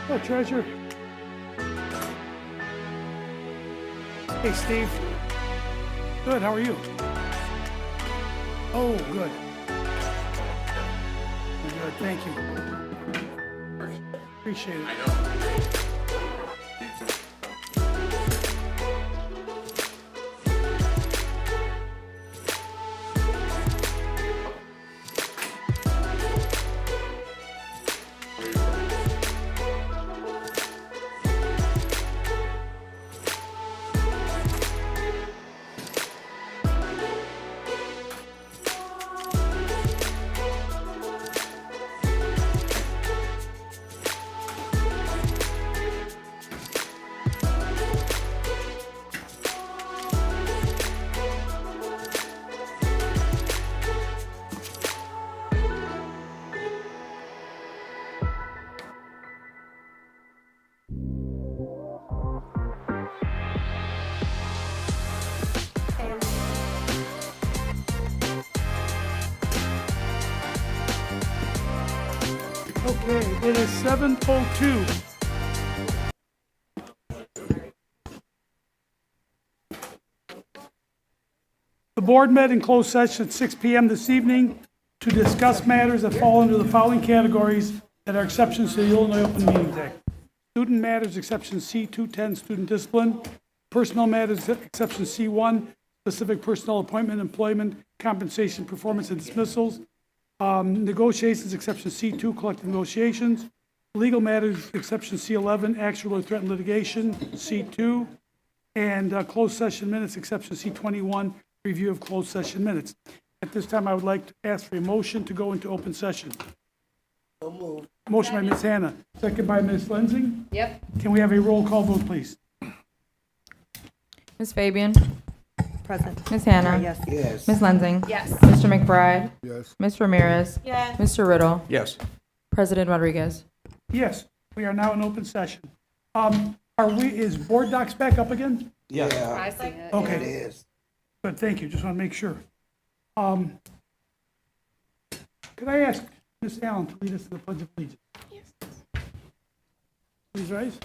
Oh, Treasurer. Hey, Steve. Good, how are you? Oh, good. Good, thank you. Appreciate it. I know. Okay, it is 7:02. The board met in closed session at 6 p.m. this evening to discuss matters that fall under the following categories that are exceptions to the Illinois Open Meetings Act. Student matters, exception C210, student discipline. Personnel matters, exception C1, specific personnel appointment, employment, compensation, performance, and dismissals. Negotiations, exception C2, collective negotiations. Legal matters, exception C11, actual or threatened litigation, C2. And closed session minutes, exception C21, review of closed session minutes. At this time, I would like to ask for a motion to go into open session. So moved. Motion by Ms. Hannah, second by Ms. Lindsay. Yep. Can we have a roll call vote, please? Ms. Fabian? Present. Ms. Hannah? Yes. Yes. Ms. Lensing? Yes. Mr. McBride? Yes. Ms. Ramirez? Yes. Mr. Riddle? Yes. President Rodriguez? Yes, we are now in open session. Is board docs back up again? Yeah, I see it. it Okay, is. good, thank you, just want to make sure. Could I ask Ms. Allen to lead us to the Pledge of Allegiance? Yes. Please rise.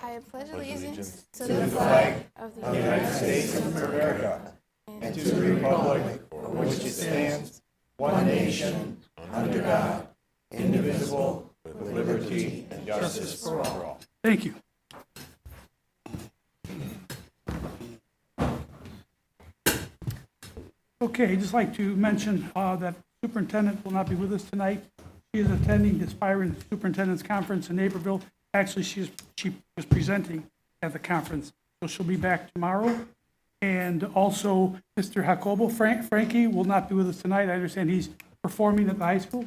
I pledge allegiance to the flag of the United States of America and to the republic for which it stands, one nation, under God, indivisible, with liberty and justice for all. Thank you. Okay, I'd just like to mention that Superintendent will not be with us tonight. She is attending the Aspiring Superintendent's Conference in Naperville. Actually, she was presenting at the conference, so she'll be back tomorrow. And also, Mr. Jacobo Frankie will not be with us tonight. I understand he's performing at the high school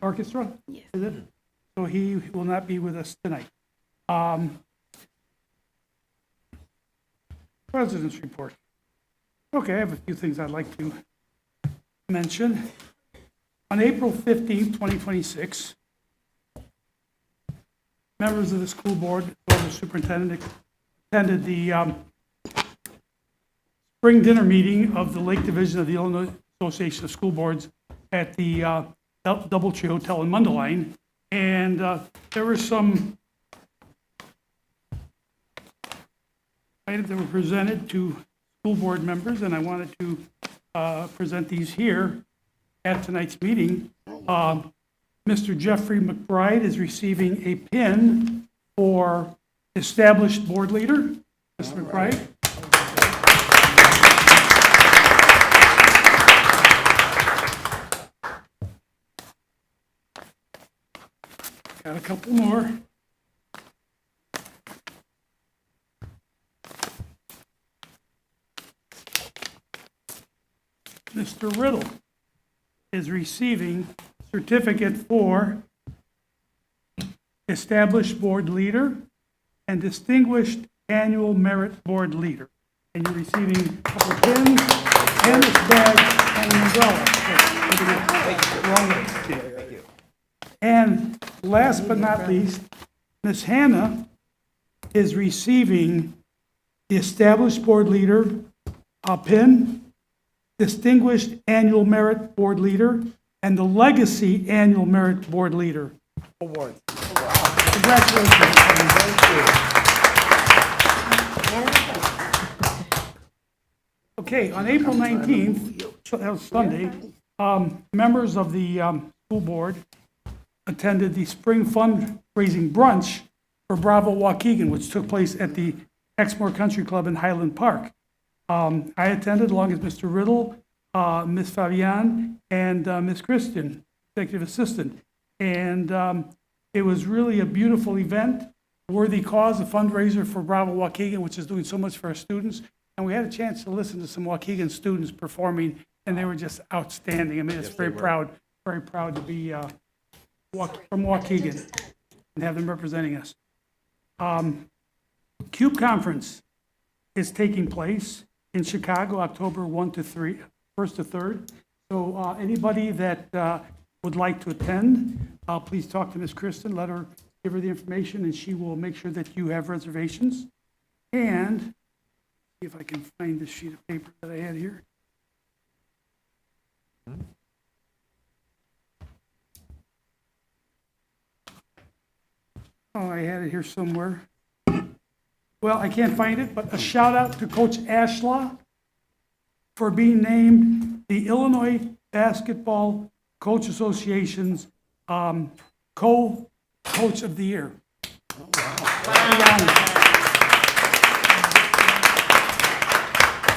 orchestra. Yes. Is it? So he will not be with us tonight. President's report. Okay, I have a few things I'd like to mention. On April 15th, 2026, members of the school board, as the superintendent, attended the spring dinner meeting of the Lake Division of the Illinois Association of School Boards at the Doubletree Hotel in Mundelein. And there were some items that were presented to school board members, and I wanted to present these here at tonight's meeting. Mr. Jeffrey McBride is receiving a pin for established board leader. Mr. McBride. Got a couple more. Mr. Riddle is receiving certificate for established board leader and distinguished annual merit board leader. And you're receiving a couple of pins, and a bag, and an umbrella. Thank you. And last but not least, Ms. Hannah is receiving the established board leader, a pin, distinguished annual merit board leader, and the Legacy Annual Merit Board Leader Award. Congratulations. Okay, on April 19th, that was Sunday, members of the school board attended the spring fundraising brunch for Bravo Waukegan, which took place at the Exmoor Country Club in Highland Park. I attended along with Mr. Riddle, Ms. Fabian, and Ms. Christian, executive assistant. And it was really a beautiful event, worthy cause, a fundraiser for Bravo Waukegan, which is doing so much for our students. And we had a chance to listen to some Waukegan students performing, and they were just outstanding. I mean, it's very proud to be from Waukegan and have them representing us. CUBE Conference is taking place in Chicago, October 1st to 3rd. So anybody that would like to attend, please talk to Ms. Kristen, give her the information, and she will make sure that you have reservations. And see if I can find this sheet of paper that I had here. Oh, I had it here somewhere. Well, I can't find it, but a shout out to Coach Ashlaw for being named the Illinois Basketball Coach Association's co-coach of the year.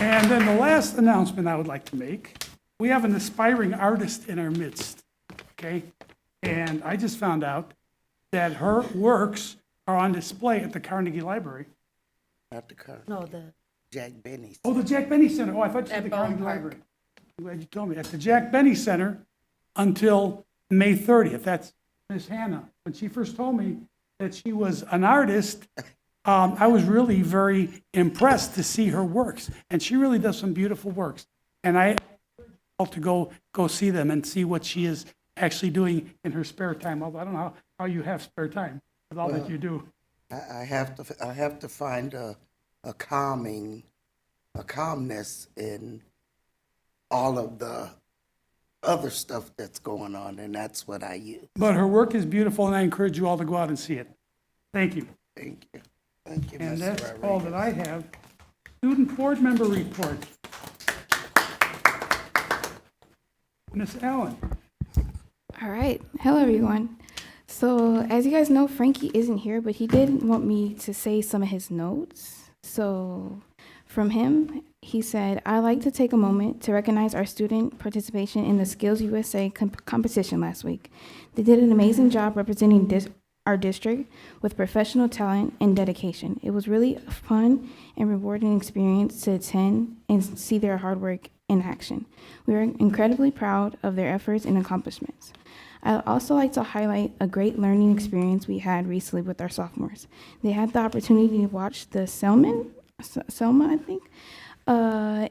And then the last announcement I would like to make, we have an aspiring artist in our midst, okay? And I just found out that her works are on display at the Carnegie Library. Not the car. No, the Jack Benny. Oh, the Jack Benny Center. Oh, I thought you said At the Bone Carnegie Park. Library. I'm glad you told me. At the Jack Benny Center until May 30th. That's Miss Hannah. When she first told me that she was an artist, I was really very impressed to see her works. And she really does some beautiful works. And I hope to go see them and see what she is actually doing in her spare time. Although I don't know how you have spare time with all that you do. I have to find a calmness in all of the other stuff that's going on, and that's what I use. But her work is beautiful, and I encourage you all to go out and see it. Thank you. Thank you. Thank you, And Mr. that's Rodriguez. all that I have. Student board member report. Ms. Allen. All right. Hello, everyone. So, as you guys know, Frankie isn't here, but he did want me to say some of his notes. So, from him, he said, I'd like to take a moment to recognize our student participation in the Skills USA competition last week. They did an amazing job representing our district with professional talent and dedication. It was really a fun and rewarding experience to attend and see their hard work in action. We are incredibly proud of their efforts and accomplishments. I'd also like to highlight a great learning experience we had recently with our sophomores. They had the opportunity to watch the Selma, I think,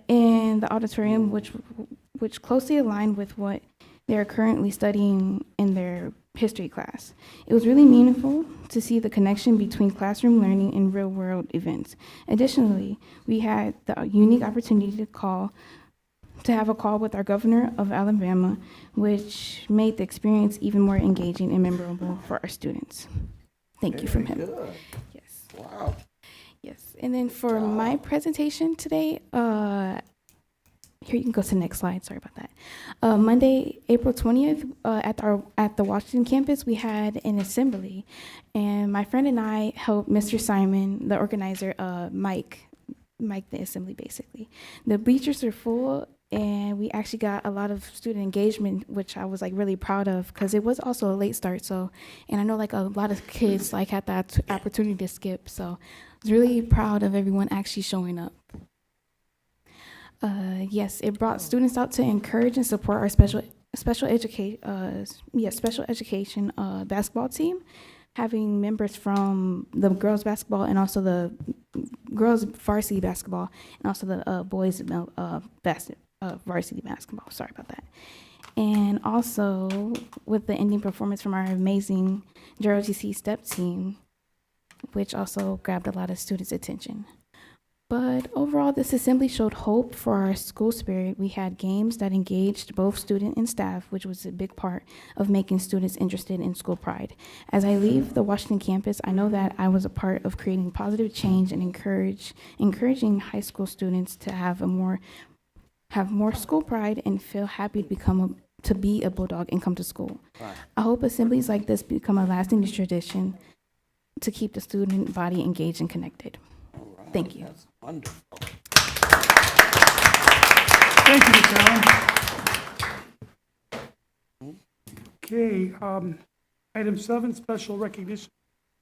in the auditorium, which closely aligned with what they are currently studying in their history class. It was really meaningful to see the connection between classroom learning and real-world events. Additionally, we had the unique opportunity to have a call with our governor of Alabama, which made the experience even more engaging and memorable for our students. Thank you from him. Good. Yes. Wow. Yes. And then for my presentation today, here you can go to the next slide. Sorry about that. Monday, April 20th, at the Washington campus, we had an assembly, and my friend and I helped Mr. Simon, the organizer, Mike the assembly basically. The bleachers are full, and we actually got a lot of student engagement, which I was like really proud of because it was also a late start. So, and I know like a lot of kids like had that opportunity to skip. So, I was really proud of everyone actually showing up. Yes, it brought students out to encourage and support our special education basketball team, having members from the girls basketball and also the girls varsity basketball and also the boys varsity basketball. Sorry about that. And also with the ending performance from our amazing JROTC step team, which also grabbed a lot of students' attention. But overall, this assembly showed hope for our school spirit. We had games that engaged both student and staff, which was a big part of making students interested in school pride. As I leave the Washington campus, I know that I was a part of creating positive change and encouraging high school students to have more school pride and feel happy to be a Bulldog and come to school. Right. I hope assemblies like this become a lasting tradition to keep the student body engaged and connected. Right. Thank you. That's wonderful. Thank you, Ms. Allen. Okay, item 7, special recognition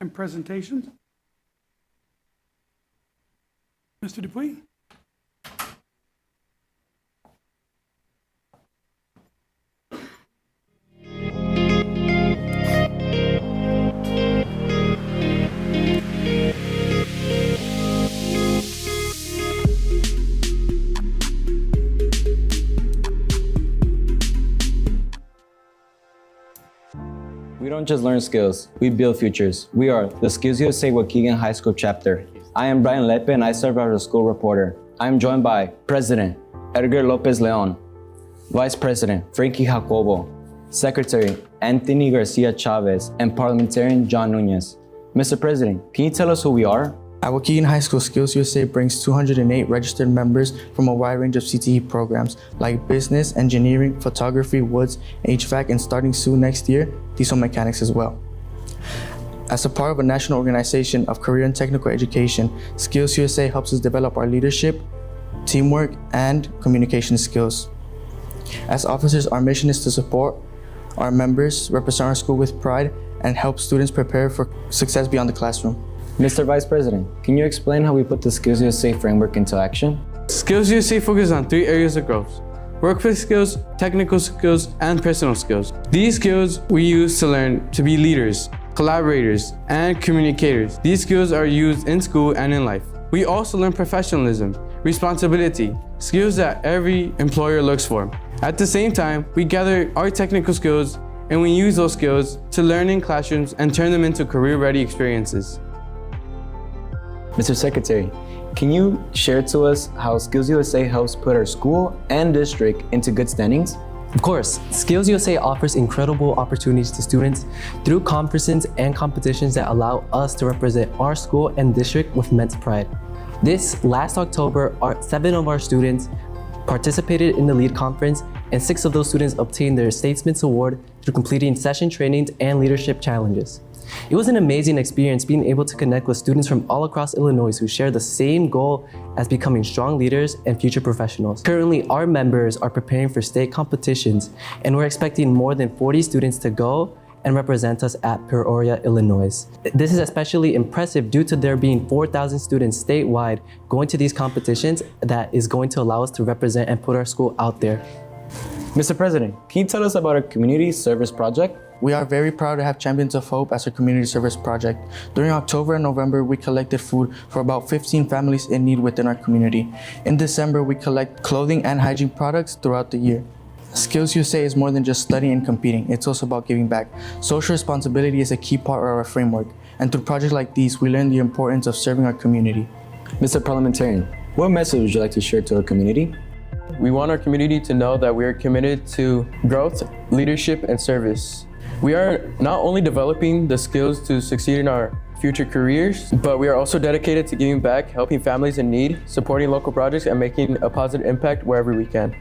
and presentations. Mr. Dupuy? We don't just learn skills, we build futures. We are the Skills USA Waukegan High School chapter. I am Brian Lepe and I serve as a school reporter. I am joined by President Edgar Lopez Leon, Vice President Frankie Jacobo, Secretary Anthony Garcia Chavez, and Parliamentarian John Nunez. Mr. President, can you tell us who we are? At Waukegan High School, Skills USA brings 208 registered members from a wide range of CTE programs like business, engineering, photography, woods, HVAC, and starting soon next year, diesel mechanics as well. As a part of a national organization of career and technical education, Skills USA helps us develop our leadership, teamwork, and communication skills. As officers, our mission is to support our members, represent our school with pride, and help students prepare for success beyond the classroom. Mr. Vice President, can you explain how we put the Skills USA framework into action? Skills USA focuses on 3 areas of growth: workplace skills, technical skills, and personal skills. These skills we use to learn to be leaders, collaborators, and communicators. These skills are used in school and in life. We also learn professionalism, responsibility, skills that every employer looks for. At the same time, we gather our technical skills and we use those skills to learn in classrooms and turn them into career-ready experiences. Mr. Secretary, can you share to us how Skills USA helps put our school and district into good standings? Of course, Skills USA offers incredible opportunities to students through conferences and competitions that allow us to represent our school and district with immense pride. This last October, 7 of our students participated in the LEAD conference, and 6 of those students obtained their Statesman's Award through completing session trainings and leadership challenges. It was an amazing experience being able to connect with students from all across Illinois who share the same goal as becoming strong leaders and future professionals. Currently, our members are preparing for state competitions, and we're expecting more than 40 students to go and represent us at Peoria, Illinois. This is especially impressive due to there being 4,000 students statewide going to these competitions that is going to allow us to represent and put our school out there. Mr. President, can you tell us about our community service project? We are very proud to have Champions of Hope as our community service project. During October and November, we collected food for about 15 families in need within our community. In December, we collect clothing and hygiene products throughout the year. Skills USA is more than just studying and competing. It's also about giving back. Social responsibility is a key part of our framework, and through projects like these, we learn the importance of serving our community. Mr. Parliamentarian, what message would you like to share to our community? We want our community to know that we are committed to growth, leadership, and service. We are not only developing the skills to succeed in our future careers, but we are also dedicated to giving back, helping families in need, supporting local projects, and making a positive impact wherever we can.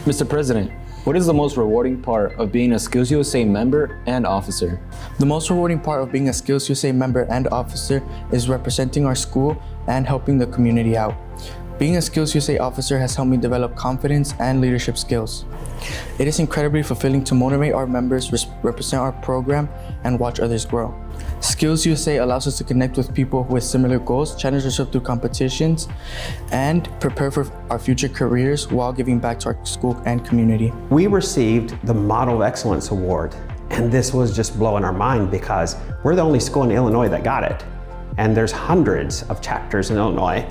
Mr. President, what is the most rewarding part of being a Skills USA member and officer? The most rewarding part of being a Skills USA member and officer is representing our school and helping the community out. Being a Skills USA officer has helped me develop confidence and leadership skills. It is incredibly fulfilling to motivate our members, represent our program, and watch others grow. Skills USA allows us to connect with people with similar goals, challenge ourselves through competitions, and prepare for our future careers while giving back to our school and community. We received the Model of Excellence Award, and this was just blowing our mind because we're the only school in Illinois that got it. And there's hundreds of chapters in Illinois.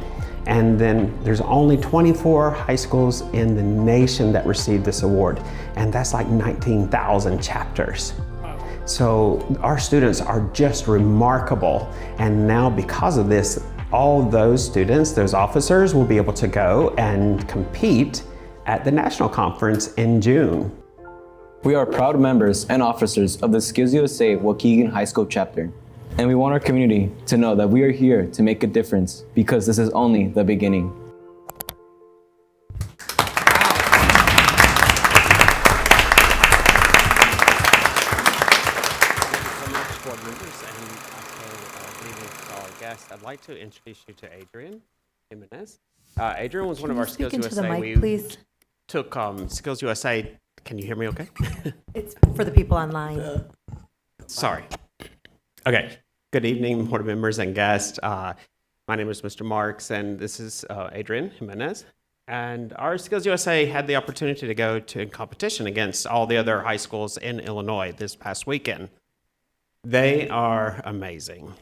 And then there's only 24 high schools in the nation that received this award. And that's like 19,000 chapters. So our students are just remarkable. And now because of this, all those students, those officers, will be able to go and compete at the national conference in June. We are proud members and officers of the Skills USA Waukegan High School chapter, and we want our community to know that we are here to make a difference because this is only the beginning. I'd like to introduce you to Adrian Jimenez. Adrian was one of our Skills Speak into the USA. mic, please. Took Skills USA. Can you hear me okay? It's for the people online. Sorry. Okay. Good evening, board members and guests. My name is Mr. Marks, and this is Adrian Jimenez. And our Skills USA had the opportunity to go to competition against all the other high schools in Illinois this past weekend. They are amazing.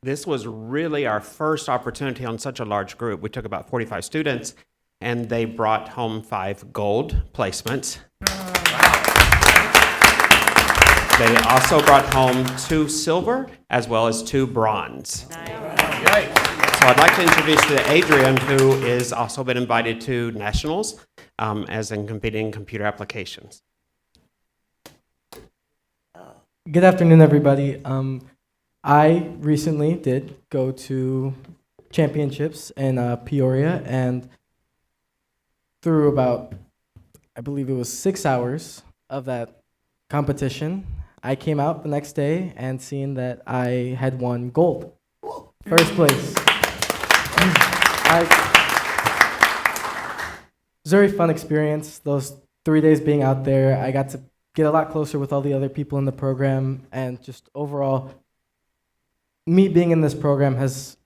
This was really our first opportunity on such a large group. We took about 45 students, and they brought home 5 gold placements. They also brought home 2 silver as well as 2 bronze. So I'd like to introduce you to Adrian, who has also been invited to nationals as in competing computer applications. Good afternoon, everybody. I recently did go to championships in Peoria, and through about, I believe it was 6 hours of that competition, I came out the next day and seen that I had won gold. First place. It was a very fun experience. Those 3 days being out there, I got to get a lot closer with all the other people in the program, and just overall, me being in this program has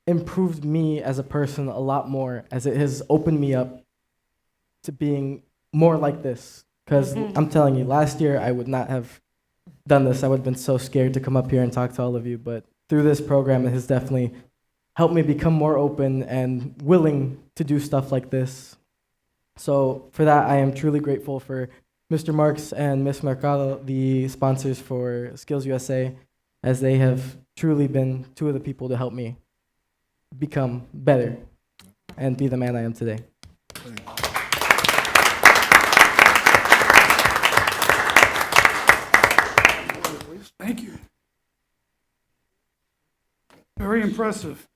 improved me as a person a lot more, as it has opened me up to being more like this. Because I'm telling you, last year I would not have done this. I would have been so scared to come up here and talk to all of you. But through this program, it has definitely helped me become more open and willing to do stuff like this. So for that, I am truly grateful for Mr. Marks and Ms. Mercado, the sponsors for Skills USA, as they have truly been 2 of the people to help me become better and be the man I am today. Thank you. Very impressive.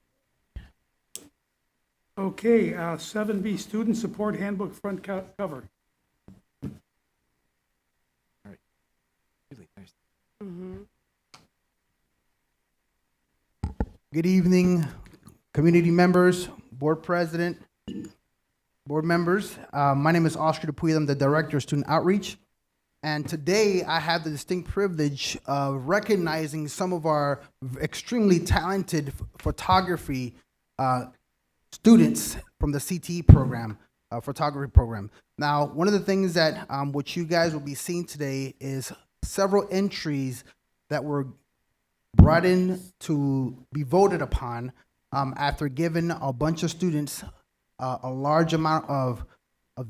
Okay, 7B, Student Support Handbook front cover. Good evening, community members, board president, board members. My name is Oscar Dupuy. I'm the director of student outreach. And today I have the distinct privilege of recognizing some of our extremely talented photography students from the CTE program, photography program. Now, one of the things that what you guys will be seeing today is several entries that were brought in to be voted upon after giving a bunch of students a large amount of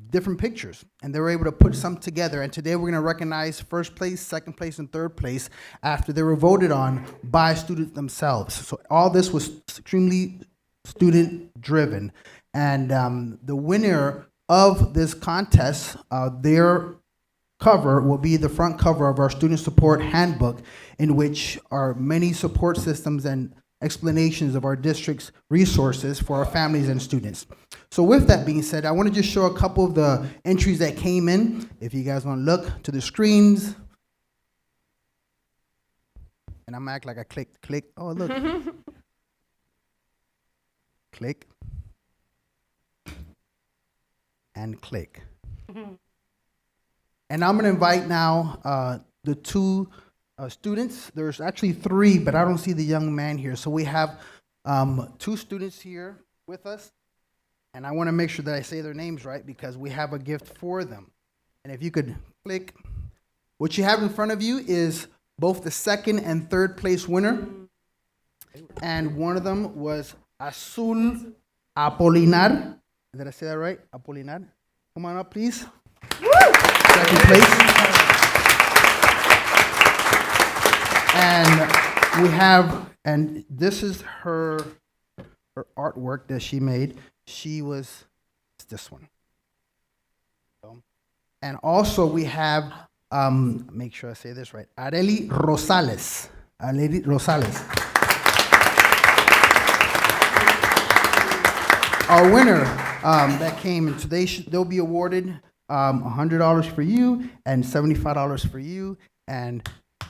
different pictures, and they were able to put some together. And today we're going to recognize first place, second place, and third place after they were voted on by students themselves. So all this was extremely student driven, and the winner of this contest, their cover will be the front cover of our student support handbook, in which are many support systems and explanations of our district's resources for our families and students. So with that being said, I want to just show a couple of the entries that came in. If you guys want to look to the screens. And I'm act like I click. Oh, look. Click. And click. And I'm going to invite now the 2 students. There's actually 3, but I don't see the young man here. So we have 2 students here with us. And I want to make sure that I say their names right, because we have a gift for them. And if you could click. What you have in front of you is both the second and third place winner. And one of them was Azul Apolinar. Did I say that right? Apolinar. Come on up, please. Second place. And we have And this is her artwork that she made. It's this one. And also we have, make sure I say this right, Areli Rosales. Areli Rosales. Our winner that came, and today they'll be awarded $100 for you and $75 for you. And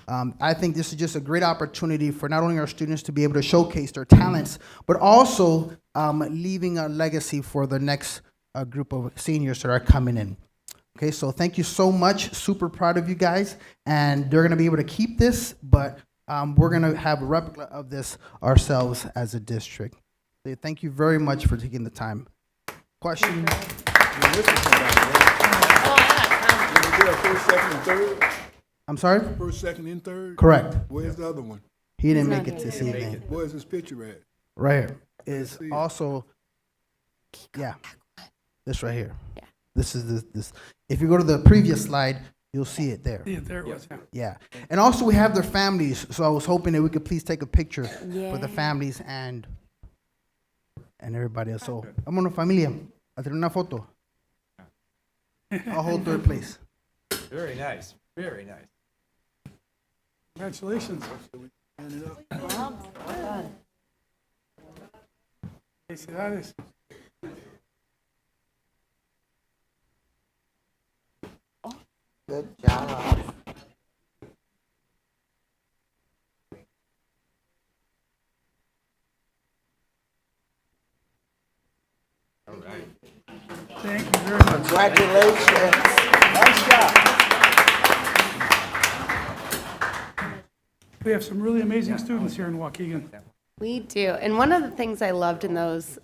I think this is just a great opportunity for not only our students to be able to showcase their talents, but also leaving a legacy for the next group of seniors that are coming in. Okay, so thank you so much. Super proud of you guys. And they're going to be able to keep this, but we're going to have a replica of this ourselves as a district. So thank you very much for taking the time. Question? First, second, and third? I'm sorry? First, second, and third? Correct. Where's the other one? He didn't make it this evening. Where's this picture at? Right here is also, yeah, this right here. Yeah. This is this. If you go to the previous slide, you'll see it there. Yeah, there it was. Yeah. And also we have their families. So I was hoping that we could please take a picture for the families and everybody else. So, vámonos familia, a tener una foto. I'll hold third place. Very nice. Very nice. Congratulations. Felicidades. Good job. All right. Thank you very much. Congratulations. Nice job. We have some really amazing students here in Waukegan. We do. And one of the things I loved in those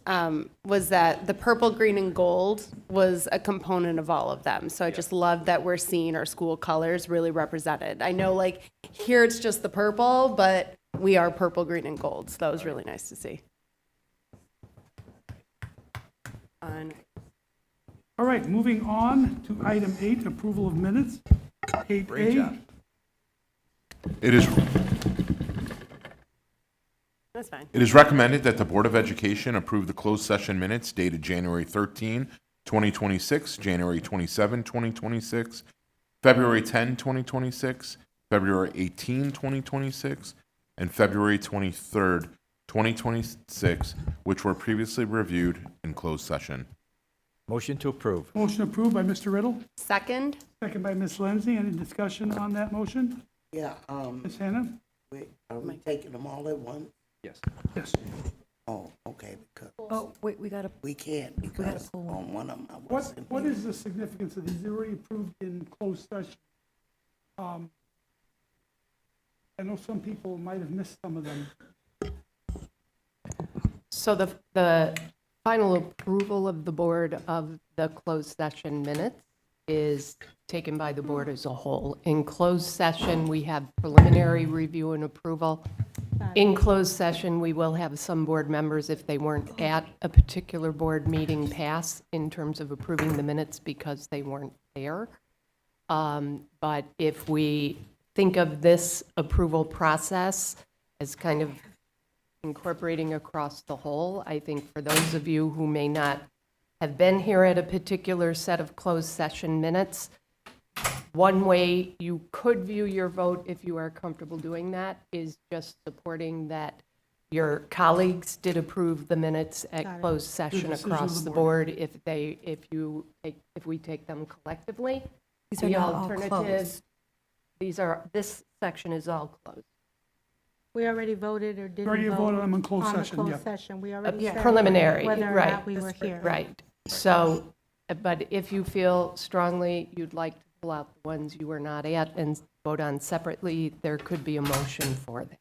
was that the purple, green, and gold was a component of all of them. So I just love that we're seeing our school colors really represented. I know, like, here it's just the purple, but we are purple, green, and gold. So that was really nice to see. All right, moving on to item 8, approval of minutes. 8A. Great job. That's fine. It is recommended that the Board of Education approve the closed session minutes dated January 13, 2026, January 27, 2026, February 10, 2026, February 18, 2026, and February 23, 2026, which were previously reviewed in closed session. Motion to approve. Motion approved by Mr. Riddle, Second? second by Ms. Lindsay. Any discussion on that motion? Yeah, Ms. Hannah? are we taking them all at once? Yes. Yes. Oh, okay, because Oh, wait, we gotta, we can't, because on one of them I wasn't. What is the significance of these? They're already approved in closed session. I know some people might have missed some of them. So the final approval of the board of the closed session minutes is taken by the board as a whole. In closed session, we have preliminary review and approval. In closed session, we will have some board members, if they weren't at a particular board meeting, pass in terms of approving the minutes because they weren't there. But if we think of this approval process as kind of incorporating across the whole, I think for those of you who may not have been here at a particular set of closed session minutes, one way you could view your vote, if you are comfortable doing that, is just supporting that your colleagues did approve the minutes at closed session decision of across the the board. board, if we take them collectively. these are The not all alternative, closed. this section is all closed. We already voted or didn't Already vote voted on them in closed on the session, closed yeah. session. We already said Preliminary, whether or right. not we were here. Right. So, but if you feel strongly you'd like to pull out the ones you were not at and vote on separately, there could be a motion for that.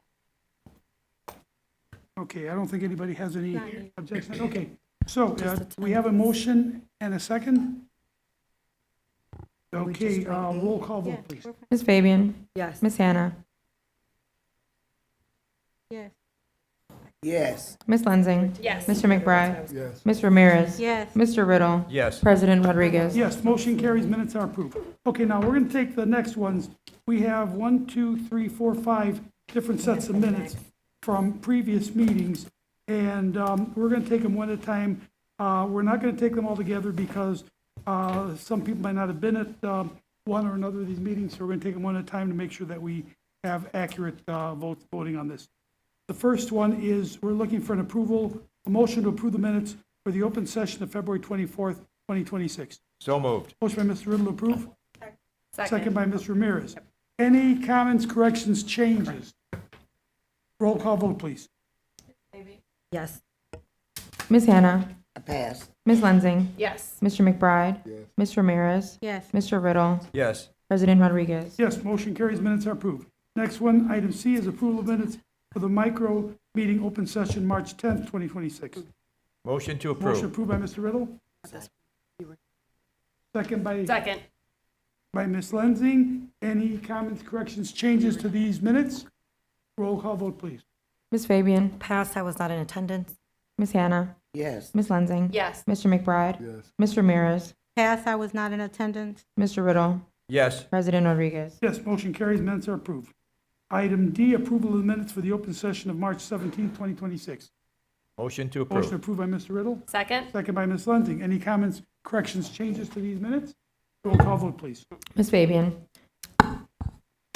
Okay, I don't think anybody has any objection. Okay, so we have a motion and a second? Okay, roll call vote, please. Ms. Fabian? Yes. Ms. Hannah? Yes. Yes. Ms. Lensing? Yes. Mr. McBride? Yes. Ms. Ramirez? Yes. Mr. Riddle? Yes. President Rodriguez? Yes, motion carries, minutes are approved. Okay, now we're going to take the next ones. We have 1, 2, 3, 4, 5 different sets of minutes. from previous meetings, and we're going to take them one at a time. We're not going to take them all together because some people might not have been at one or another of these meetings, so we're going to take them one at a time to make sure that we have accurate voting on this. The first one is we're looking for a motion to approve the minutes for the open session of February 24th, 2026. So moved. Motion by Mr. Riddle to approve. Second by Mr. Ramirez. Any comments, corrections, changes? Roll call vote, please. Yes. Ms. Hannah. A pass. Ms. Lensing. Yes. Mr. McBride. Ms. Ramirez. Yes. Mr. Riddle. Yes. President Rodriguez. Yes, motion carries, minutes are approved. Next one, item C, is approval of minutes for the micro meeting open session, March 10th, 2026. Motion to Motion approve. approved by Mr. Riddle. Second by Ms. Lensing. Any comments, corrections, changes to these minutes? Roll call vote, please. Ms. Fabian. Pass, I was not in attendance. Ms. Hannah. Yes. Ms. Lensing. Yes. Mr. McBride. Ms. Ramirez. Pass, I was not in attendance. Mr. Riddle. Yes. President Rodriguez. Yes, motion carries, minutes are approved. Item D, approval of the minutes for the open session of March 17th, 2026. Motion to Motion approve. approved by Mr. Riddle. Second? Second by Ms. Lensing. Any comments, corrections, changes to these minutes? Roll call vote, please. Ms. Fabian.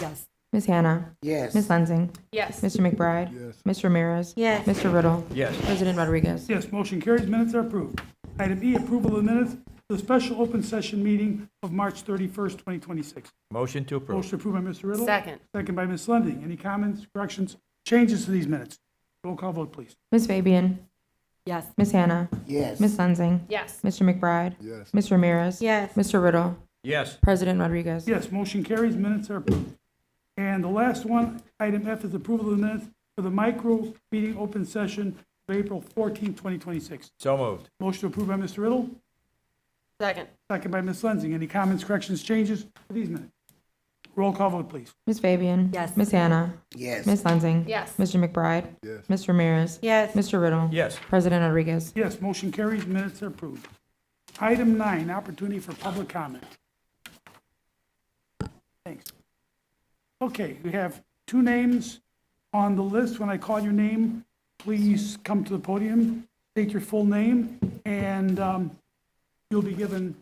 Yes. Ms. Hannah. Yes. Ms. Lensing. Yes. Mr. McBride. Ms. Ramirez. Yes. Mr. Riddle. Yes. President Rodriguez. Yes, motion carries, minutes are approved. Item E, approval of the minutes for the special open session meeting of March 31st, 2026. Motion to approve. Motion approved by Mr. Riddle. Second? Second by Ms. Lending. Any comments, corrections, changes to these minutes? Roll call vote, please. Ms. Fabian. Yes. Ms. Hannah. Yes. Ms. Lensing. Yes. Mr. McBride. Ms. Ramirez. Yes. Mr. Riddle. Yes. President Rodriguez. Yes, motion carries, minutes are approved. And the last one, item F, is approval of the minutes for the micro meeting open session of April 14th, 2026. So moved. Motion approved by Mr. Riddle. Second? Second by Ms. Lensing. Any comments, corrections, changes to these minutes? Roll call vote, please. Ms. Fabian. Yes. Ms. Hannah. Yes. Ms. Lensing. Yes. Mr. McBride. Ms. Ramirez. Yes. Mr. Riddle. Yes. President Rodriguez. Yes, motion carries, minutes are approved. Item 9, opportunity for public comment. Thanks. Okay, we have 2 names on the list. When I call your name, please come to the podium, state your full name, and you'll be given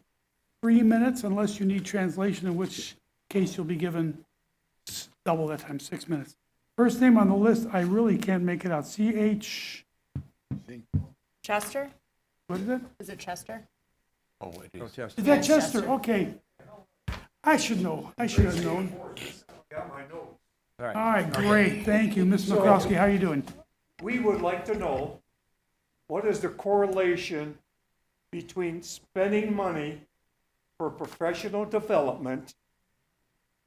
3 minutes unless you need translation, in which case you'll be given double that time, 6 minutes. First name on the list, I really can't make it out. C-H, Chester? what is it? Is it Chester? Oh, it is. Protest. Is that Chester? Okay. I should know. I should have known. All right. All right, great. Thank you. Ms. McCroskey, how are you doing? We would like to know, what is the correlation between spending money for professional development,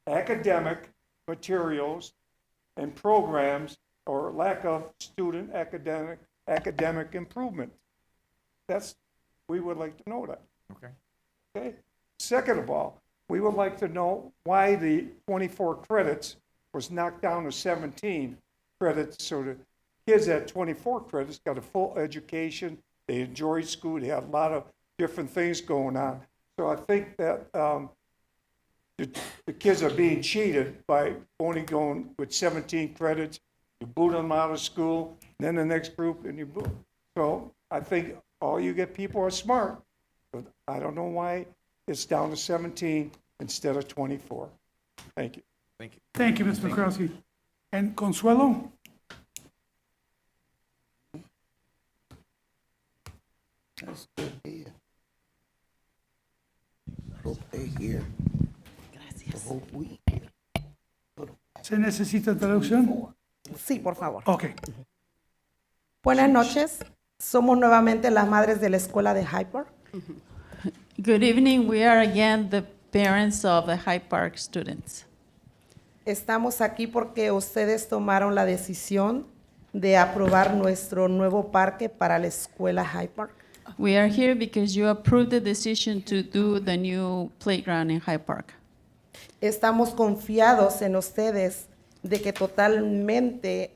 academic materials, and programs, or lack of student academic improvement? We would like to know that. Okay. Okay. Second of all, we would like to know why the 24 credits was knocked down to 17 credits, so the kids at 24 credits got a full education, they enjoyed school, they had a lot of different things going on. So I think that the kids are being cheated by only going with 17 credits. You boot them out of school, then the next group, and you boot. So I think all you get people are smart, but I don't know why it's down to 17 instead of 24. Thank you. Thank you. Thank you, Ms. McCroskey. And Consuelo? That's good here. Hope they hear. The whole week. ¿Se necesita traducción? Sí, por favor. Ok. Buenas noches. Somos nuevamente las madres de la escuela de Hyde Park. Good evening. We are again the parents of the Hyde Park students. Estamos aquí porque ustedes tomaron la decisión de aprobar nuestro nuevo parque para la escuela Hyde Park. We are here because you approved the decision to do the new playground in Hyde Park. Estamos confiados en ustedes de que totalmente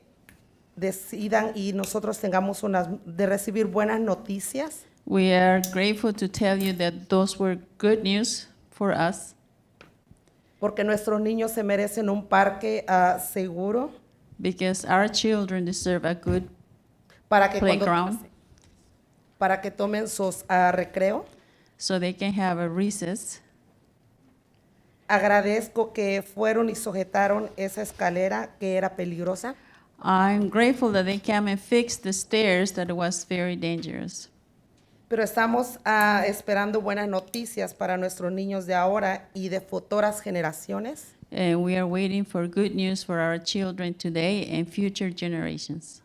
decidan y nosotros tengamos de recibir buenas noticias. We are grateful to tell you that those were good news for us. Porque nuestros niños se merecen un parque seguro. because our children deserve a good para que playground para que tomen sus recreo. so they can have a recess. Agradezco que fueron y sujetaron esa escalera que era peligrosa. I'm grateful that they came and fixed the stairs that was very dangerous. Pero estamos esperando buenas noticias para nuestros niños de ahora y de futuras generaciones. And we are waiting for good news for our children today and future generations.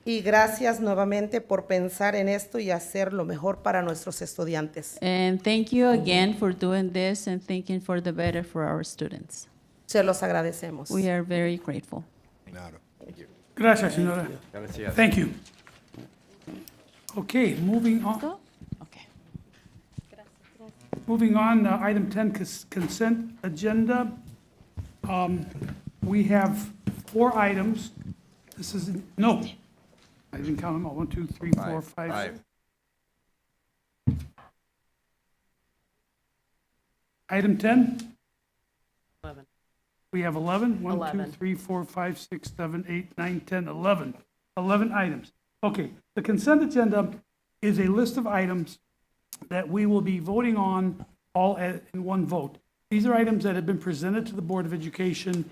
Y gracias nuevamente por pensar en esto y hacer lo mejor para nuestros estudiantes. And thank you again for doing this and thinking for the better for our students. Se los agradecemos. We are very grateful. Gracias, señora. Gracias. Thank you. Okay, moving on. Okay. Moving on, item 10, consent agenda. We have 4 items. This is, no, I didn't count them all. 1, 2, 3, 4, 5. Item 10? 11. We have 11. 1, 2, 11. 3, 4, 5, 6, 7, 8, 9, 10, 11. 11 items. Okay, the consent agenda is a list of items that we will be voting on all in one vote. These are items that have been presented to the Board of Education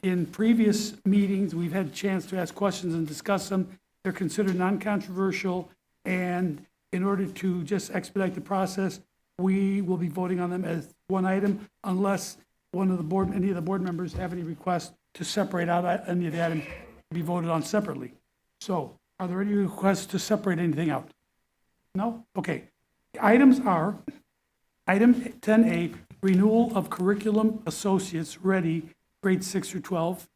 in previous meetings. We've had a chance to ask questions and discuss them. They're considered non-controversial, and in order to just expedite the process, we will be voting on them as one item unless any of the board members have any requests to separate out any of the items to be voted on separately. So, are there any requests to separate anything out? No? Okay. The items are, item 10A, renewal of curriculum associates ready, grades 6 through 12.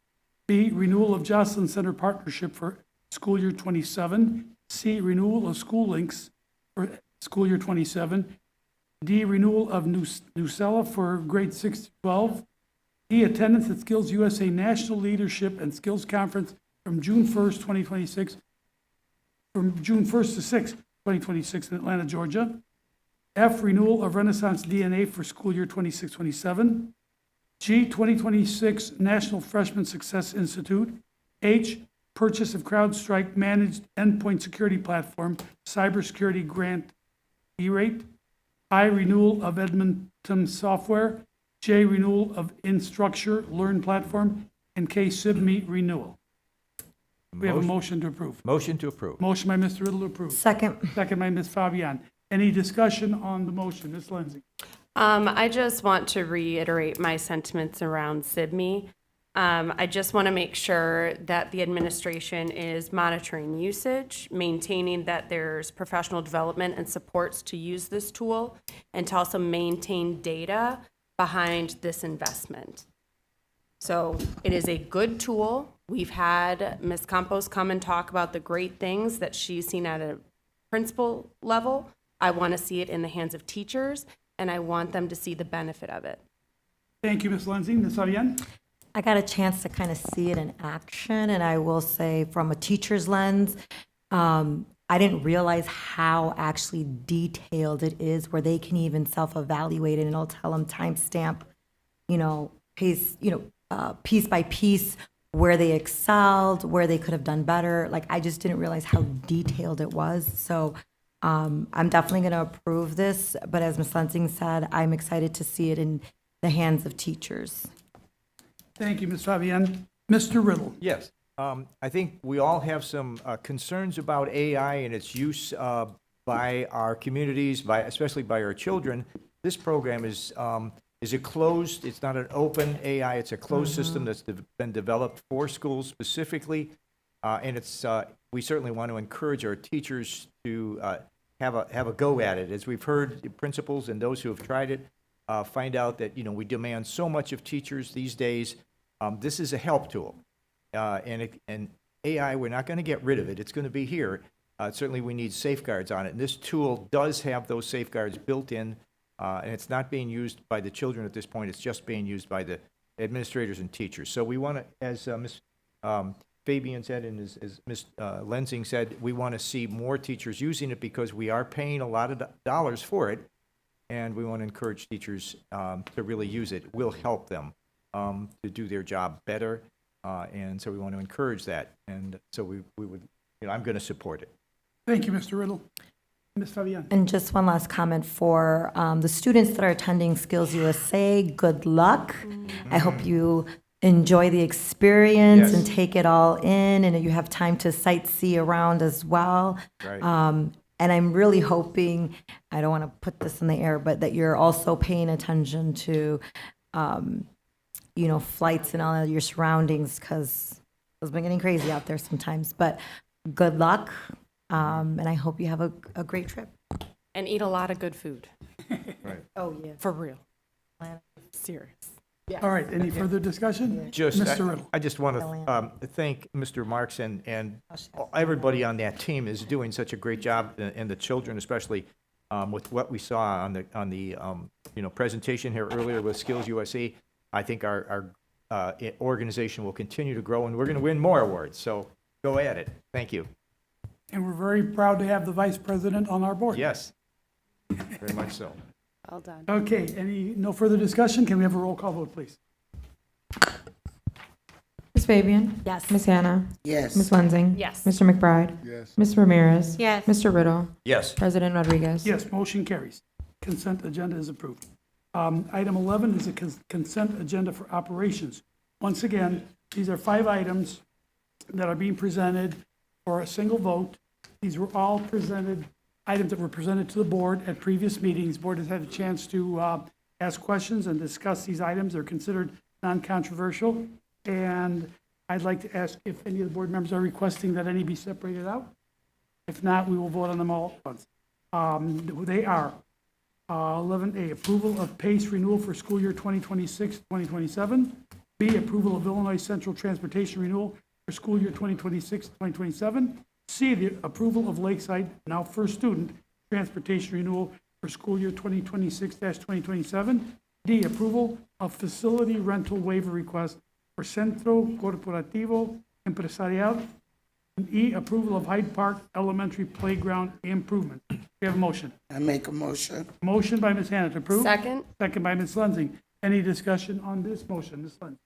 B, renewal of Jocelyn Center partnership for school year 27. C, renewal of School Links for school year 27. D, renewal of Nucella for grades 6 to 12. E, attendance at Skills USA National Leadership and Skills Conference from June 1st, 2026, from June 1st to 6th, 2026 in Atlanta, Georgia. F, renewal of Renaissance DNA for school year 26-27. G, 2026 National Freshman Success Institute. H, purchase of CrowdStrike Managed Endpoint Security Platform, Cybersecurity Grant E-rate. I, renewal of Edmonton Software. J, renewal of Instructure Learn Platform. And K, SIBME renewal. We have a motion to approve. Motion to approve. Motion by Mr. Riddle to approve. Second. Second by Ms. Fabian. Any discussion on the motion? Ms. Lindsay? I just want to reiterate my sentiments around SIBME. I just want to make sure that the administration is monitoring usage, maintaining that there's professional development and supports to use this tool, and to also maintain data behind this investment. So it is a good tool. We've had Ms. Campos come and talk about the great things that she's seen at a principal level. I want to see it in the hands of teachers, and I want them to see the benefit of it. Thank you, Ms. Lindsay. Ms. Fabian? I got a chance to kind of see it in action, and I will say from a teacher's lens, I didn't realize how actually detailed it is, where they can even self-evaluate it, and it'll tell them timestamp, piece by piece, where they excelled, where they could have done better. Like, I just didn't realize how detailed it was. So I'm definitely going to approve this, but as Ms. Lensing said, I'm excited to see it in the hands of teachers. Thank you, Ms. Fabian. Mr. Riddle? Yes. I think we all have some concerns about AI and its use by our communities, especially by our children. This program is a closed, it's not an open AI, it's a closed system that's been developed for schools specifically. And we certainly want to encourage our teachers to have a go at it. As we've heard, the principals and those who have tried it find out that, we demand so much of teachers these days. This is a help tool. And AI, we're not going to get rid of it. It's going to be here. Certainly we need safeguards on it. And this tool does have those safeguards built in, and it's not being used by the children at this point. It's just being used by the administrators and teachers. So we want to, as Ms. Fabian said and as Ms. Lensing said, we want to see more teachers using it because we are paying a lot of dollars for it, and we want to encourage teachers to really use it. We'll help them to do their job better. And so we want to encourage that. And so we would, I'm going to support it. Thank you, Mr. Riddle. Ms. Fabian? And just one last comment for the students that are attending Skills USA, good luck. I hope you enjoy the experience and take it all in, and you have time to sightsee around as well. Right. And I'm really hoping, I don't want to put this in the air, but that you're also paying attention to, flights and all of your surroundings, because it's been getting crazy out there sometimes. But good luck, and I hope you have a great trip. And eat a lot of good food. Right. Oh, yeah. For real. Serious. Yeah. All right, any further discussion? Mr. Riddle? I just want to thank Mr. Marks and everybody on that team is doing such a great job, and the children especially, with what we saw on the presentation here earlier with Skills USA. I think our organization will continue to grow, and we're going to win more awards. So go at it. Thank you. And we're very proud to have the vice president on our board. Yes, very much so. Well done. Okay, no further discussion? Can we have a roll call vote, please? Ms. Fabian? Yes. Ms. Hannah? Yes. Ms. Lensing? Yes. Mr. McBride? Yes. Ms. Ramirez? Yes. Mr. Riddle? Yes. President Rodriguez? Yes, motion carries. Consent agenda is approved. Item 11 is a consent agenda for operations. Once again, these are 5 items that are being presented for a single vote. These were all items that were presented to the board at previous meetings. Board has had a chance to ask questions and discuss these items. They're considered non-controversial. And I'd like to ask if any of the board members are requesting that any be separated out. If not, we will vote on them all at once. They are 11A, approval of PACE renewal for school year 2026-2027. B, approval of Illinois Central Transportation renewal for school year 2026-2027. C, the approval of Lakeside, now first student, transportation renewal for school year 2026-2027. D, approval of facility rental waiver request for Centro Corporativo Empresarial. And E, approval of Hyde Park Elementary Playground improvement. We have a motion. I make a motion. Motion by Ms. Hannah to approve. Second. Second by Ms. Lensing. Any discussion on this motion? Ms. Lensing?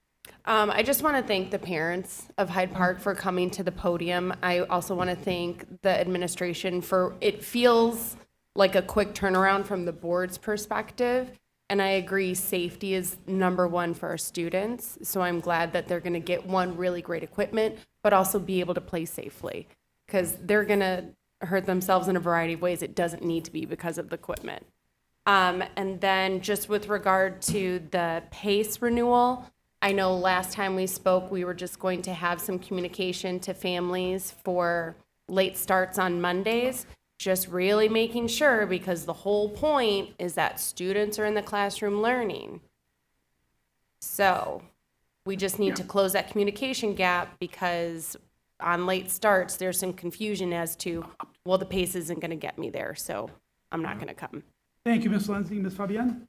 I just want to thank the parents of Hyde Park for coming to the podium. I also want to thank the administration for, it feels like a quick turnaround from the board's perspective. And I agree, safety is number one for our students. So I'm glad that they're going to get really great equipment, but also be able to play safely, because they're going to hurt themselves in a variety of ways. It doesn't need to be because of the equipment. And then just with regard to the PACE renewal, I know last time we spoke, we were just going to have some communication to families for late starts on Mondays, just really making sure, because the whole point is that students are in the classroom learning. So we just need to close that communication gap, because on late starts, there's some confusion as to, well, the PACE isn't going to get me there, so I'm not going to come. Thank you, Ms. Lensing. Ms. Fabian?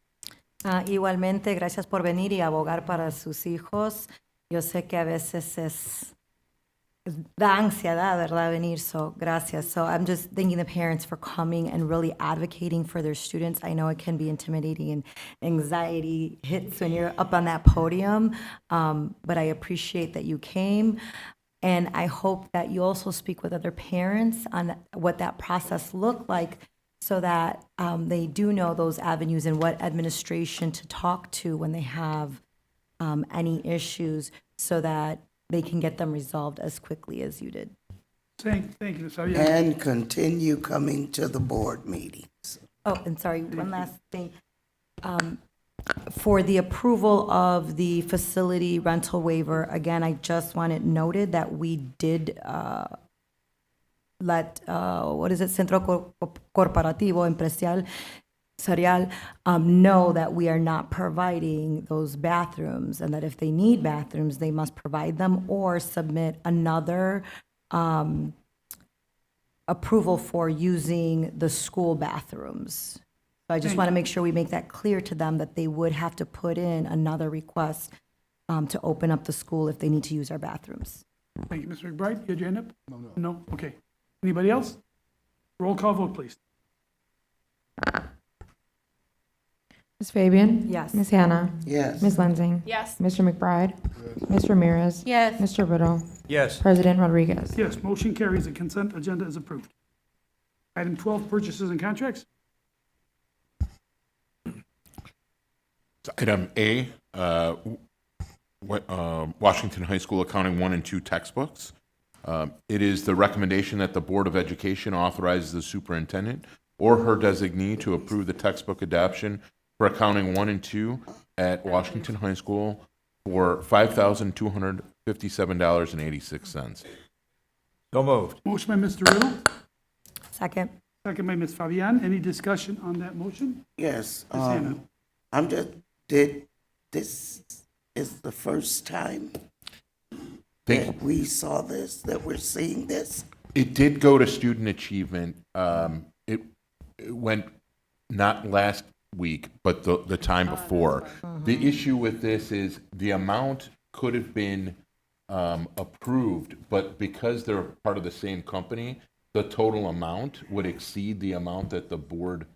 Igualmente, gracias por venir y abogar para sus hijos. Yo sé que a veces da ansiedad, ¿verdad? Venir, so gracias. So I'm just thanking the parents for coming and really advocating for their students. I know it can be intimidating and anxiety hits when you're up on that podium, but I appreciate that you came. And I hope that you also speak with other parents on what that process looked like, so that they do know those avenues and what administration to talk to when they have any issues, so that they can get them resolved as quickly as you did. Thank you, Ms. Fabian. And continue coming to the board meetings. Oh, and sorry, one last thing. For the approval of the facility rental waiver, again, I just want it noted that we did let, Centro Corporativo Empresarial know that we are not providing those bathrooms, and that if they need bathrooms, they must provide them or submit another approval for using the school bathrooms. So I just want to make sure we make that clear to them, that they would have to put in another request to open up the school if they need to use our bathrooms. Thank you, Mr. McBride. You had your hand up? No? Okay. Anybody else? Roll call vote, please. Ms. Fabian? Yes. Ms. Hannah? Yes. Ms. Lensing? Yes. Mr. McBride? Ms. Ramirez? Yes. Mr. Riddle? Yes. President Rodriguez? Yes, motion carries. The consent agenda is approved. Item 12, purchases and contracts. Item A, Washington High School Accounting 1 and 2 textbooks. It is the recommendation that the Board of Education authorizes the superintendent or her designee to approve the textbook adoption for Accounting 1 and 2 at Washington High School for $5,257.86. So moved. Motion by Mr. Riddle, Second. second by Ms. Fabian. Any discussion on that motion? Yes. Ms. Hannah? This is the first time Thank that we saw this, that we're seeing this? It did go to student achievement. It went not last week, but the time before. The issue with this is the amount could have been approved, but because they're part of the same company, the total amount would exceed the amount that the board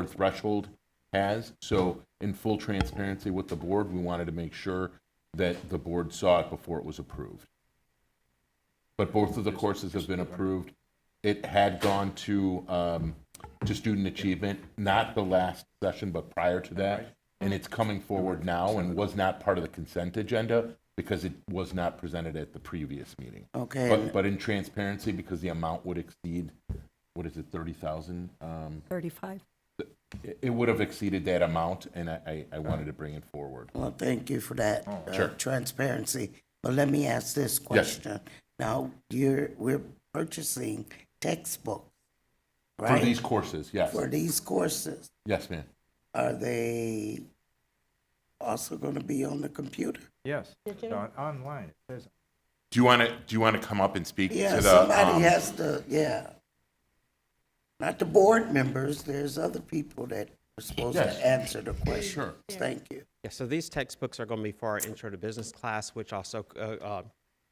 threshold has. So in full transparency with the board, we wanted to make sure that the board saw it before it was approved. But both of the courses have been approved. It had gone to student achievement, not the last session, but prior to that. And it's coming forward now and was not part of the consent agenda because it was not presented at the previous meeting. Okay. But in transparency, because the amount would exceed, what is it, 30,000? 35. It would have exceeded that amount, and I wanted to bring it forward. Well, thank you for that Sure. transparency. But let me ask this question. Now, we're purchasing textbooks, right? For these courses, yes. For these courses. Yes, ma'am. Are they also going to be on the computer? Yes. It's online. It says. Do you want to come up and speak Yeah, to the? somebody has to, yeah. Not the board members, there's other people that are supposed Yes. to answer the question. Sure. Thank you. Yeah, so these textbooks are going to be for our Intro to Business class, which also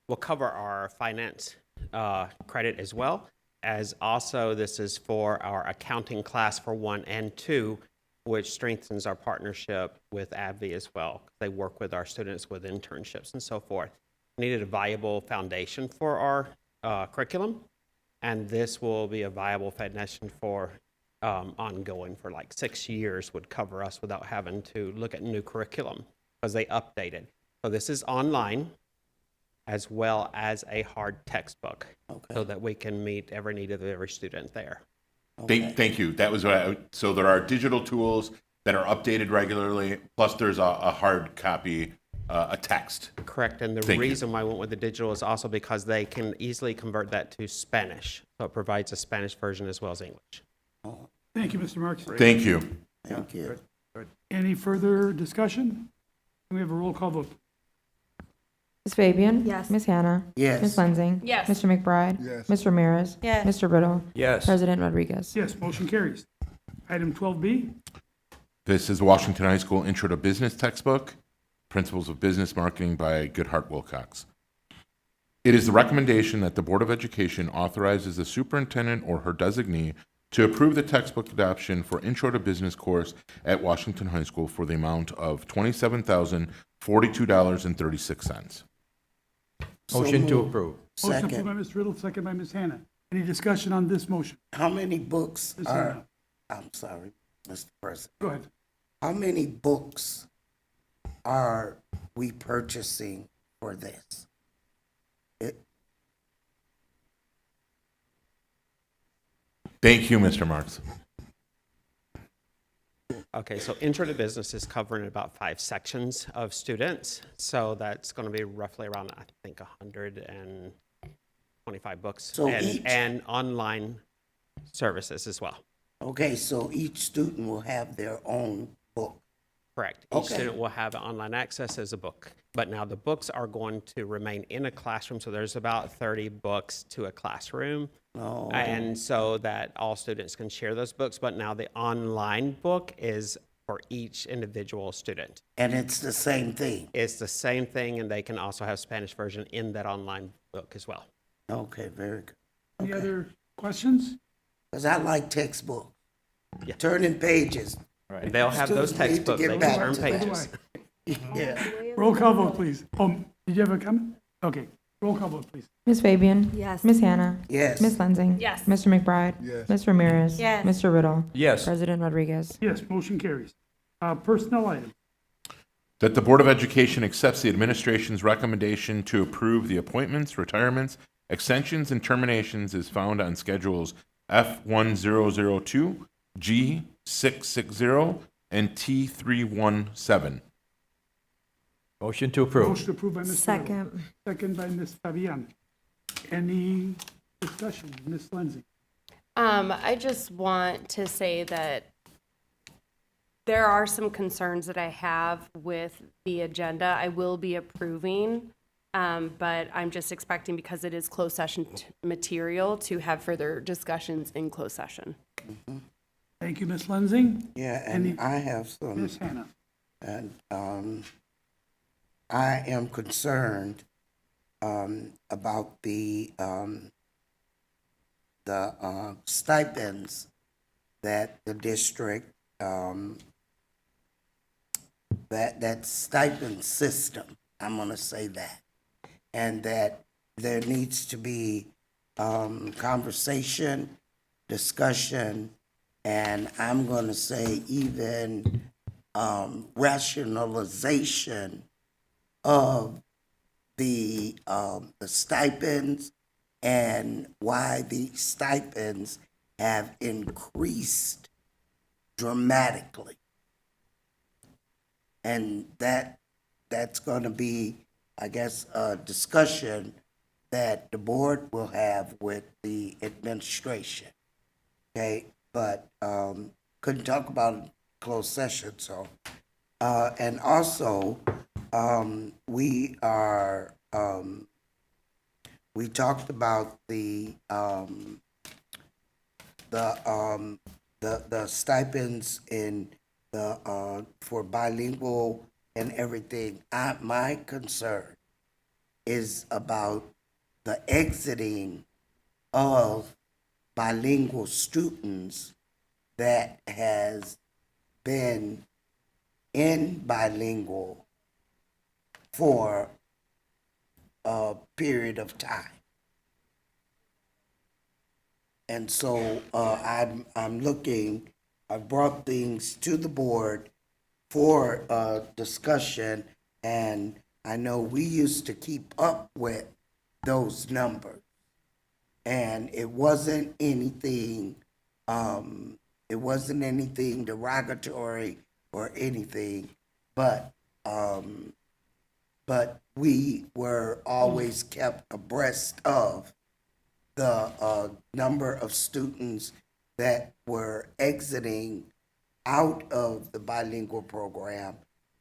will cover our finance credit as well, as also this is for our accounting class for 1 and 2, which strengthens our partnership with AbbVie as well. They work with our students with internships and so forth. We needed a viable foundation for our curriculum, and this will be a viable foundation for ongoing for like 6 years, would cover us without having to look at new curriculum because they updated. So this is online as well as a hard textbook, so that we can meet every need of every student there. Thank you. That was what so there are digital tools that are updated regularly, plus there's a hard copy, a text. Correct, and the Thank you. reason why I went with the digital is also because they can easily convert that to Spanish. So it provides a Spanish version as well as English. Thank you, Mr. Marks. Thank you. Thank you. Any further discussion? Can we have a roll call vote? Ms. Fabian? Yes. Ms. Hannah? Yes. Ms. Lensing? Yes. Mr. McBride? Yes. Ms. Ramirez? Yes. Mr. Riddle? Yes. President Rodriguez? Yes, motion carries. Item 12B, This is Washington High School Intro to Business textbook, Principles of Business Marketing by Goodhart Wilcox. It is the recommendation that the Board of Education authorizes the superintendent or her designee to approve the textbook adoption for Intro to Business course at Washington High School for the amount of $27,042.36. Motion to approve. motion approved Second. by Mr. Riddle, second by Ms. Hannah. Any discussion on this motion? How many books Ms. are, Hannah. I'm sorry, Mr. President. Go ahead. How many books are we purchasing for this? Thank you, Mr. Marks. Okay, so Intro to Business is covering about 5 sections of students. So that's going to be roughly around, I think, 125 books So each- and online services as well. Okay, so each student will have their own book. Correct. Each Okay. student will have online access as a book. But now the books are going to remain in a classroom. So there's about 30 books to a classroom. Oh. And so that all students can share those books. But now the online book is for each individual student. And it's the same thing? It's the same thing, and they can also have Spanish version in that online book as well. Okay, very good. Any Okay. other questions? Because I like textbooks. Yeah. Turning pages. And they'll have those Students need to textbooks, get they back can turn to that. pages. Yeah. Roll call vote, please. Oh, did you have a comment? Okay, roll call vote, please. Ms. Fabian? Yes. Ms. Hannah? Yes. Ms. Lensing? Yes. Mr. McBride? Yes. Ms. Ramirez? Yes. Mr. Riddle? Yes. President Rodriguez? Yes, motion carries. Personnel items. That the Board of Education accepts the administration's recommendation to approve the appointments, retirements, extensions, and terminations as found on schedules F1002, G660, and T317. Motion to approve. Motion approved by Ms. Riddle. Second. Second by Ms. Fabian. Any discussion? Ms. Lindsay? I just want to say that there are some concerns that I have with the agenda. I will be approving, but I'm just expecting, because it is closed session material, to have further discussions in closed session. Thank you, Ms. Lindsay. Yeah, and Any- I have some, Ms. Hannah? and I am concerned about the stipends that the district, that stipend system, I'm gonna say that, and that there needs to be conversation, discussion, and I'm gonna say even rationalization of the stipends and why the stipends have increased dramatically. And that's going to be, I guess, a discussion that the board will have with the administration. Okay, but couldn't talk about it in closed session, so. And also, we talked about the stipends in for bilingual and everything. My concern is about the exiting of bilingual students that has been in bilingual for a period of time. And so I'm looking, I brought things to the board for discussion, and I know we used to keep up with those numbers. And it wasn't anything derogatory or anything, but we were always kept abreast of the number of students that were exiting out of the bilingual program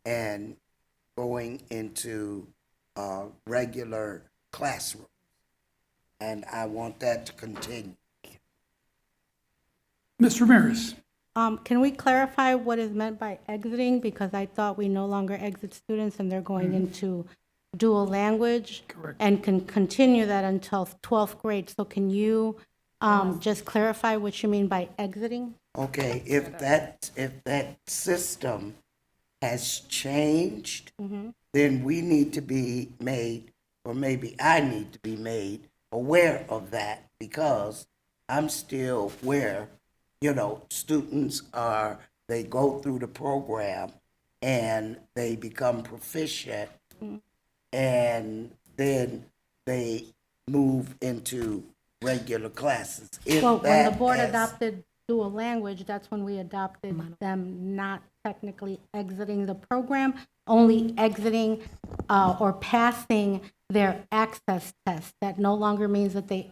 and going into regular classrooms. And I want that to continue. Ms. Ramirez? Can we clarify what is meant by exiting? Because I thought we no longer exit students and they're going into dual language. Correct. And can continue that until 12th grade. So can you just clarify what you mean by exiting? Okay, if that system has changed, then we need to be made, or maybe I need to be made aware of that, because I'm still where, students they go through the program and they become proficient, and then they move into regular classes. Well, when the board adopted dual language, that's when we adopted them not technically exiting the program, only exiting or passing their access test. That no longer means that they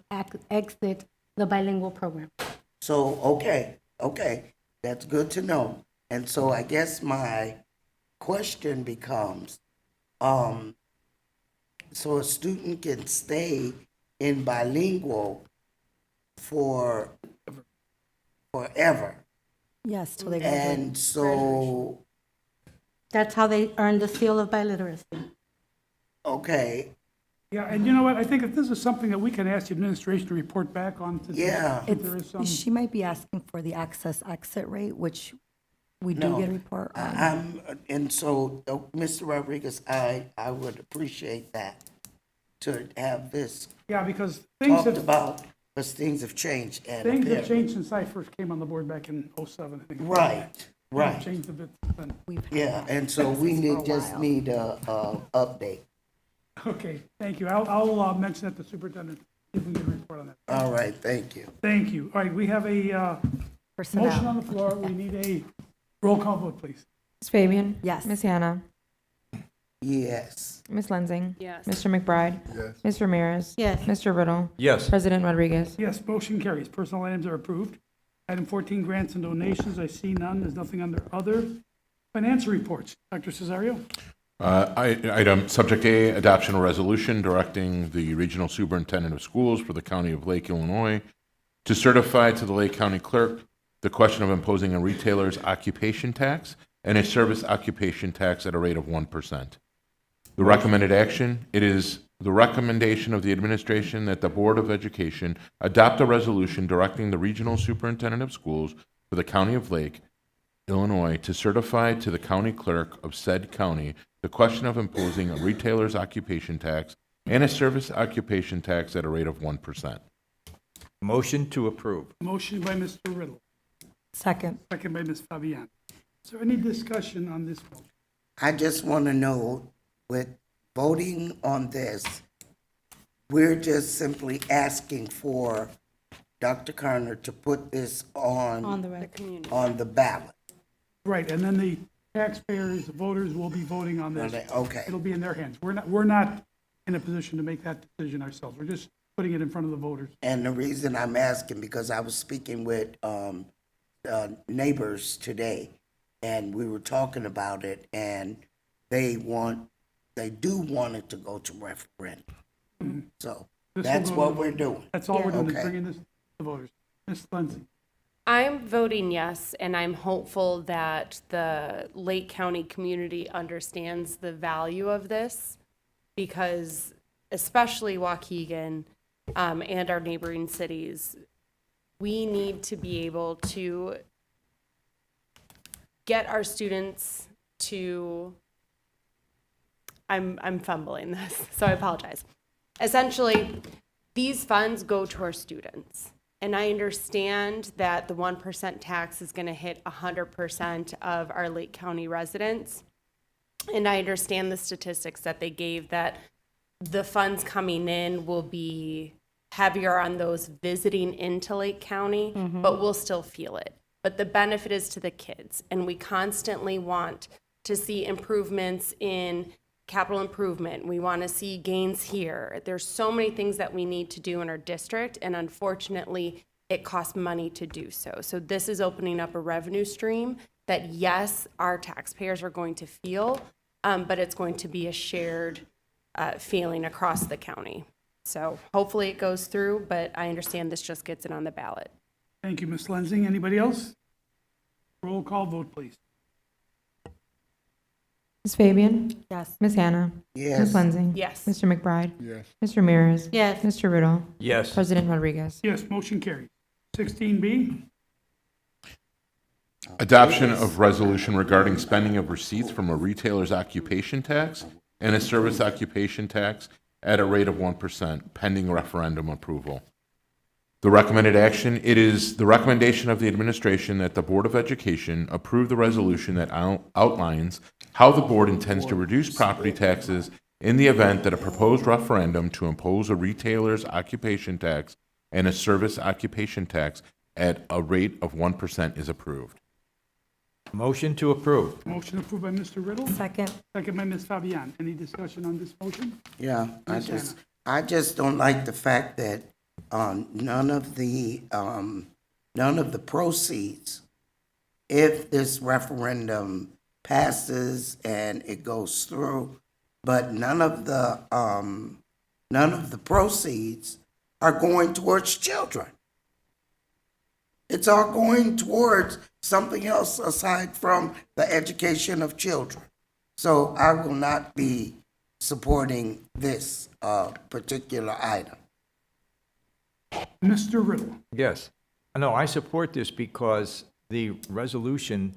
exit the bilingual program. So, okay, that's good to know. And so I guess my question becomes, so a student can stay in bilingual for forever. Yes, till they graduate. And so, That's how they earn the seal of biliteracy. okay, Yeah, and you know what? I think if this is something that we can ask the administration to report back on to. Yeah. If there is some. She might be asking for the access exit rate, which We do No, get a report on. And so, Mr. Rodriguez, I would appreciate that, to have this Yeah, because things talked have, about, because things have changed. And things have apparently- changed since I first came on the board back in '07, I think. Right, Things right. have changed a bit since then. Yeah, and so we just need a update. Okay, thank you. I'll mention that to the superintendent, if we get a report on that. All right, thank you. Thank you. All right, we have a motion on the floor. We need a roll call vote, please. Ms. Fabian? Yes. Ms. Hannah? Yes. Ms. Lensing? Yes. Mr. McBride? Yes. Ms. Ramirez? Yes. Mr. Riddle? Yes. President Rodriguez? Yes, motion carries. Personal items are approved. Item 14, grants and donations. I see none. There's nothing under other. Financial reports. Dr. Cesario? Item subject A, adoption of resolution directing the regional superintendent of schools for the county of Lake, Illinois, to certify to the Lake County Clerk the question of imposing a retailer's occupation tax and a service occupation tax at a rate of 1%. The recommended action, it is the recommendation of the administration that the Board of Education adopt a resolution directing the regional superintendent of schools for the county of Lake, Illinois, to certify to the county clerk of said county the question of imposing a retailer's occupation tax and a service occupation tax at a rate of 1%. Motion to approve. Motion by Mr. Riddle, Second. second by Ms. Fabian. Is there any discussion on this motion? I just want to know, with voting on this, we're just simply asking for Dr. Kerner to put this On the record. on the ballot. Right, and then the taxpayers, the voters will be voting on this. Okay. It'll be in their hands. We're not in a position to make that decision ourselves. We're just putting it in front of the voters. And the reason I'm asking, because I was speaking with neighbors today, and we were talking about it, and they do want it to go to referendum. So This will that's go to what the we're voters. doing. That's all we're doing, is Okay. bringing this to the voters. Ms. Lindsay? I'm voting yes, and I'm hopeful that the Lake County community understands the value of this, because especially Waukegan and our neighboring cities, we need to be able to get our students to, I'm fumbling this, so I apologize. Essentially, these funds go to our students. And I understand that the 1% tax is going to hit 100% of our Lake County residents. And I understand the statistics that they gave, that the funds coming in will be heavier on those visiting into Lake County, but we'll still feel it. But the benefit is to the kids. And we constantly want to see improvements in capital improvement. We want to see gains here. There's so many things that we need to do in our district, and unfortunately, it costs money to do so. So this is opening up a revenue stream that, yes, our taxpayers are going to feel, but it's going to be a shared feeling across the county. So hopefully it goes through, but I understand this just gets it on the ballot. Thank you, Ms. Lensing. Anybody else? Roll call vote, please. Ms. Fabian? Yes. Ms. Hannah? Yes. Ms. Lensing? Yes. Mr. McBride? Yes. Ms. Ramirez? Yes. Mr. Riddle? Yes. President Rodriguez? Yes, motion carries. 16B, Adoption of resolution regarding spending of receipts from a retailer's occupation tax and a service occupation tax at a rate of 1%, pending referendum approval. The recommended action, it is the recommendation of the administration that the Board of Education approve the resolution that outlines how the board intends to reduce property taxes in the event that a proposed referendum to impose a retailer's occupation tax and a service occupation tax at a rate of 1% is approved. Motion to approve. motion approved by Mr. Riddle, Second. second by Ms. Fabian. Any discussion on this motion? Yeah, Ms. I just don't like the fact that none of the proceeds, if this referendum passes and it goes through, but none of the proceeds are going towards children. It's all going towards something else aside from the education of children. So I will not be supporting this particular item. Mr. Riddle? Yes. No, I support this because the resolution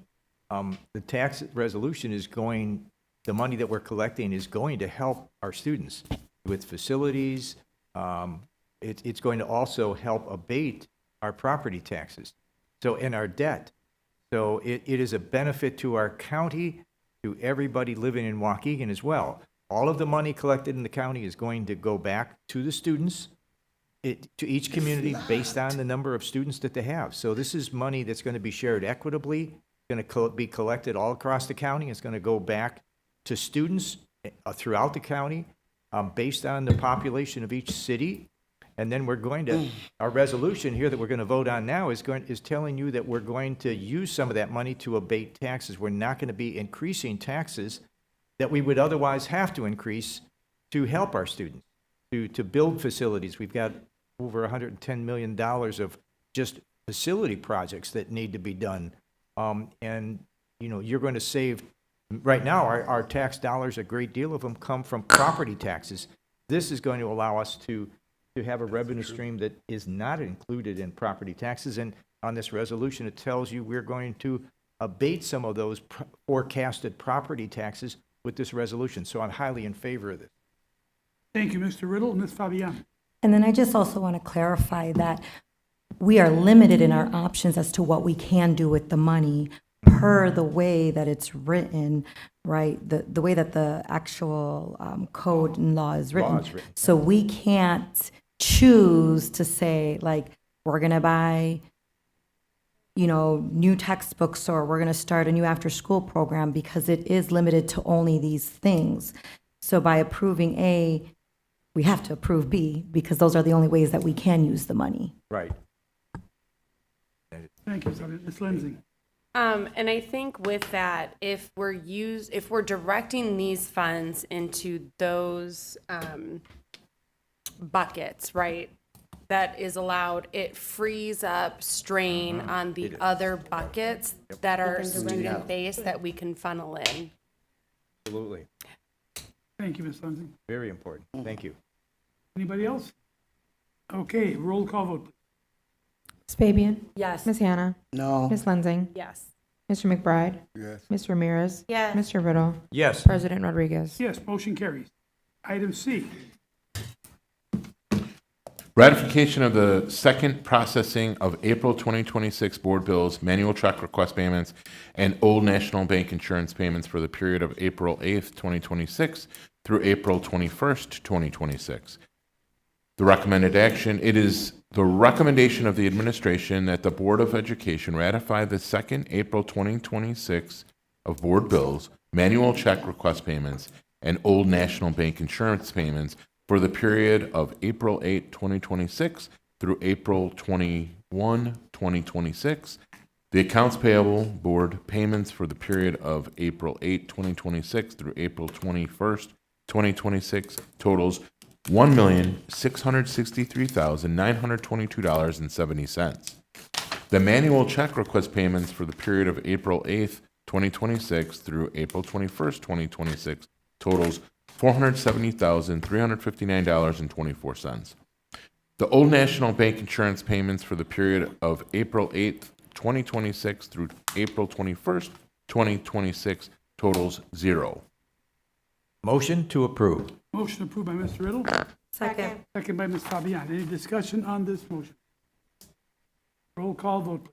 The tax resolution is going, the money that we're collecting is going to help our students with facilities. It's going to also help abate our property taxes, so, and our debt. So it is a benefit to our county, to everybody living in Waukegan as well. All of the money collected in the county is going to go back to the students, to each community based on the number of students that they have. So this is money that's going to be shared equitably, going to be collected all across the county. It's going to go back to students throughout the county based on the population of each city. And then we're going to, our resolution here that we're going to vote on now is telling you that we're going to use some of that money to abate taxes. We're not going to be increasing taxes that we would otherwise have to increase to help our students, to build facilities. We've got over $110 million of just facility projects that need to be done. And, you know, you're going to save, right now, our tax dollars, a great deal of them come from property taxes. This is going to allow us to have a revenue stream that is not included in property taxes. And on this resolution, it tells you we're going to abate some of those forecasted property taxes with this resolution. So I'm highly in favor of this. Thank you, Mr. Riddle. Ms. Fabian? And then I just also want to clarify that we are limited in our options as to what we can do with the money per the way that it's written, right? The way that the actual code and law is written. So we can't choose to say, like, we're going to buy, you know, new textbooks, or we're going to start a new after-school program, because it is limited to only these things. So by approving A, we have to approve B, because those are the only ways that we can use the money. Right. Thank you, Fabian. Ms. Lindsay? And I think with that, if we're directing these funds into those buckets, right, that is allowed, it frees up strain on the other buckets that are student-based that we can funnel in. Absolutely. Thank you, Ms. Lindsay. Very important. Thank you. Anybody else? Okay, roll call vote. Ms. Fabian? Yes. Ms. Hannah? No. Ms. Lensing? Yes. Mr. McBride? Yes. Ms. Ramirez? Yes. Mr. Riddle? Yes. President Rodriguez? Yes, motion carries. Item C, Ratification of the second processing of April 2026 board bills, manual check request payments, and Old National Bank insurance payments for the period of April 8th, 2026 through April 21st, 2026. The recommended action, it is the recommendation of the administration that the Board of Education ratify the second April 2026 of board bills, manual check request payments, and Old National Bank insurance payments for the period of April 8, 2026 through April 21, 2026. The accounts payable board payments for the period of April 8, 2026 through April 21st, 2026 totals $1,663,922.70. The manual check request payments for the period of April 8th, 2026 through April 21st, 2026 totals $470,359.24. The Old National Bank insurance payments for the period of April 8th, 2026 through April 21st, 2026 totals $0. Motion to approve. motion approved by Mr. Riddle, Second. second by Ms. Fabian. Any discussion on this motion? Roll call vote.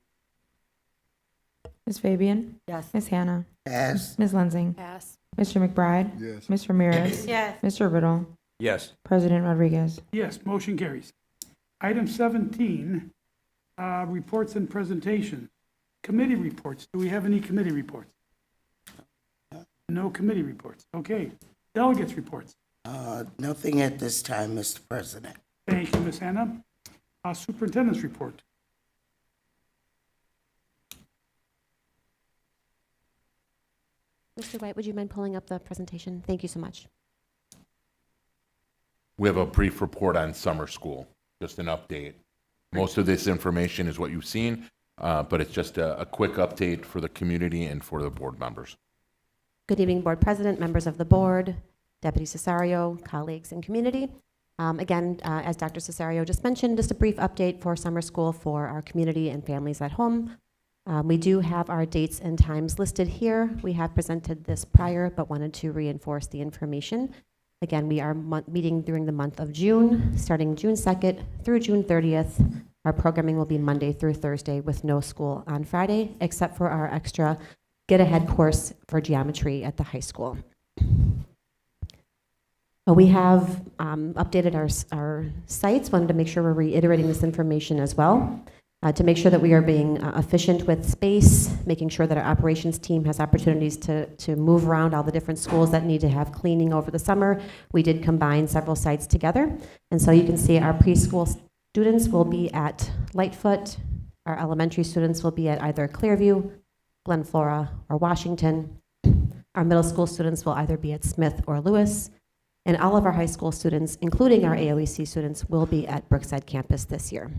Ms. Fabian? Yes. Ms. Hannah? Yes. Ms. Lensing? Yes. Mr. McBride? Yes. Ms. Ramirez? Yes. Mr. Riddle? Yes. President Rodriguez? Yes, motion carries. Item 17, reports and presentations. Committee reports. Do we have any committee reports? No committee reports. Okay. Delegates reports. Nothing at this time, Mr. President. Thank you, Ms. Hannah. Superintendent's report. Mr. White, would you mind pulling up the presentation? Thank you so much. We have a brief report on summer school, just an update. Most of this information is what you've seen, but it's just a quick update for the community and for the board members. Good evening, Board President, members of the board, Deputy Cesario, colleagues, and community. Again, as Dr. Cesario just mentioned, just a brief update for summer school for our community and families at home. We do have our dates and times listed here. We have presented this prior, but wanted to reinforce the information. Again, we are meeting during the month of June, starting June 2nd through June 30th. Our programming will be Monday through Thursday with no school on Friday, except for our extra Get Ahead course for geometry at the high school. We have updated our sites. Wanted to make sure we're reiterating this information as well. To make sure that we are being efficient with space, making sure that our operations team has opportunities to move around all the different schools that need to have cleaning over the summer. We did combine several sites together. And so you can see our preschool students will be at Lightfoot. Our elementary students will be at either Clearview, Glen Flora, or Washington. Our middle school students will either be at Smith or Lewis. And all of our high school students, including our AOEC students, will be at Brookside campus this year.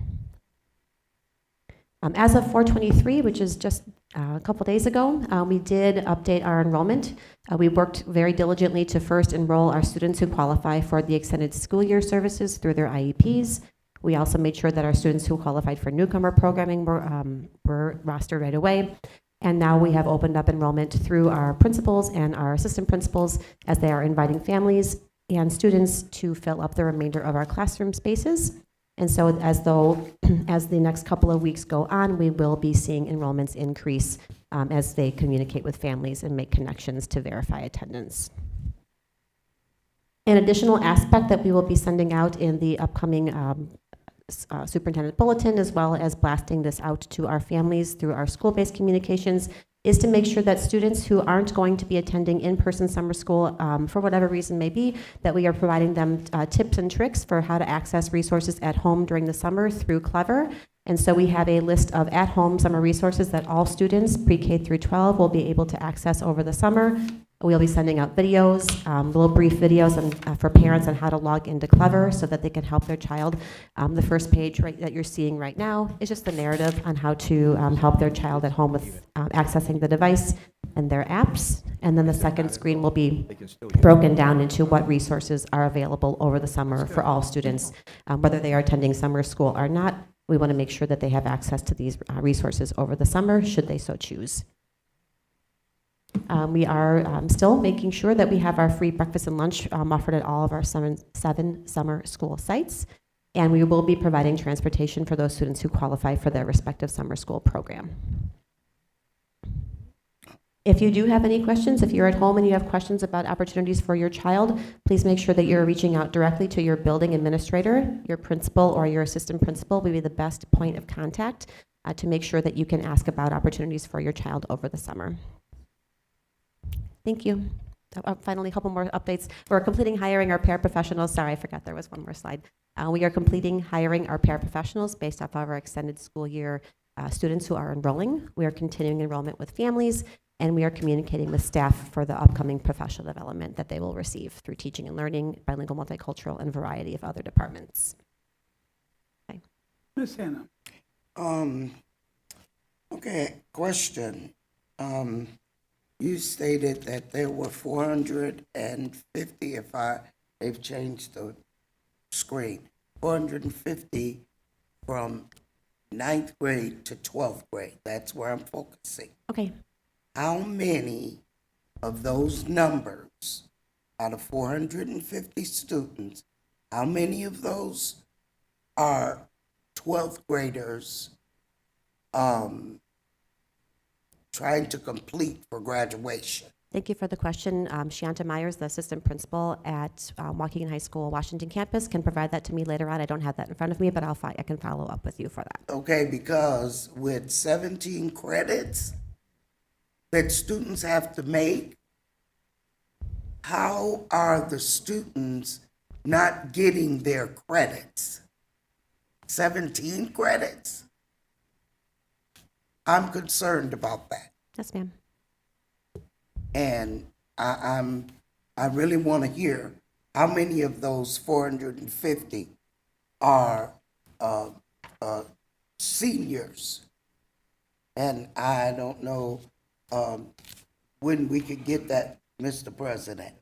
As of 4/23, which is just a couple days ago, we did update our enrollment. We worked very diligently to first enroll our students who qualify for the extended school year services through their IEPs. We also made sure that our students who qualified for newcomer programming were rostered right away. And now we have opened up enrollment through our principals and our assistant principals as they are inviting families and students to fill up the remainder of our classroom spaces. And so as the next couple of weeks go on, we will be seeing enrollments increase as they communicate with families and make connections to verify attendance. An additional aspect that we will be sending out in the upcoming superintendent bulletin, as well as blasting this out to our families through our school-based communications, is to make sure that students who aren't going to be attending in-person summer school, for whatever reason may be, that we are providing them tips and tricks for how to access resources at home during the summer through Clever. And so we have a list of at-home summer resources that all students, pre-K through 12, will be able to access over the summer. We'll be sending out videos, little brief videos for parents on how to log into Clever so that they can help their child. The first page that you're seeing right now is just the narrative on how to help their child at home with accessing the device and their apps. And then the second screen will be broken down into what resources are available over the summer for all students, whether they are attending summer school or not. We want to make sure that they have access to these resources over the summer, should they so choose. We are still making sure that we have our free breakfast and lunch offered at all of our seven summer school sites. And we will be providing transportation for those students who qualify for their respective summer school program. If you do have any questions, if you're at home and you have questions about opportunities for your child, please make sure that you're reaching out directly to your building administrator. Your principal or your assistant principal will be the best point of contact to make sure that you can ask about opportunities for your child over the summer. Thank you. Finally, a couple more updates. We're completing hiring our paraprofessionals. Sorry, I forgot there was one more slide. We are completing hiring our paraprofessionals based off of our extended school year students who are enrolling. We are continuing enrollment with families, and we are communicating with staff for the upcoming professional development that they will receive through teaching and learning, bilingual, multicultural, and a variety of other departments. Okay. Ms. Hannah. Okay, question. You stated that there were 450, they've changed the screen, 450 from 9th grade to 12th grade. That's where I'm focusing. Okay. How many of those numbers out of 450 students, how many of those are 12th graders trying to complete for graduation? Thank you for the question. Shianta Myers, the assistant principal at Waukegan High School, Washington campus, can provide that to me later on. I don't have that in front of me, but I can follow up with you for that. Okay, because with 17 credits that students have to make, how are the students not getting their credits? 17 credits? I'm concerned about that. Yes, ma'am. And I really want to hear how many of those 450 are seniors. And I don't know when we could get that, Mr. President.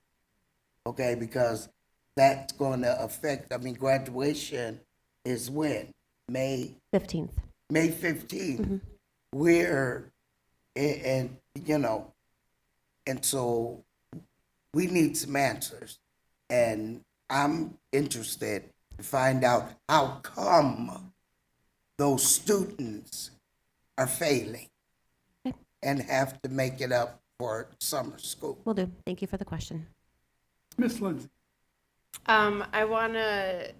Okay, because that's going to affect, graduation is when? May 15th. May 15th. Mm-hmm. we're, and, you know, and so we need some answers. And I'm interested to find out how come those students are failing and have to make it up for summer school. Will do. Thank you for the question. Ms. Lindsay. I want to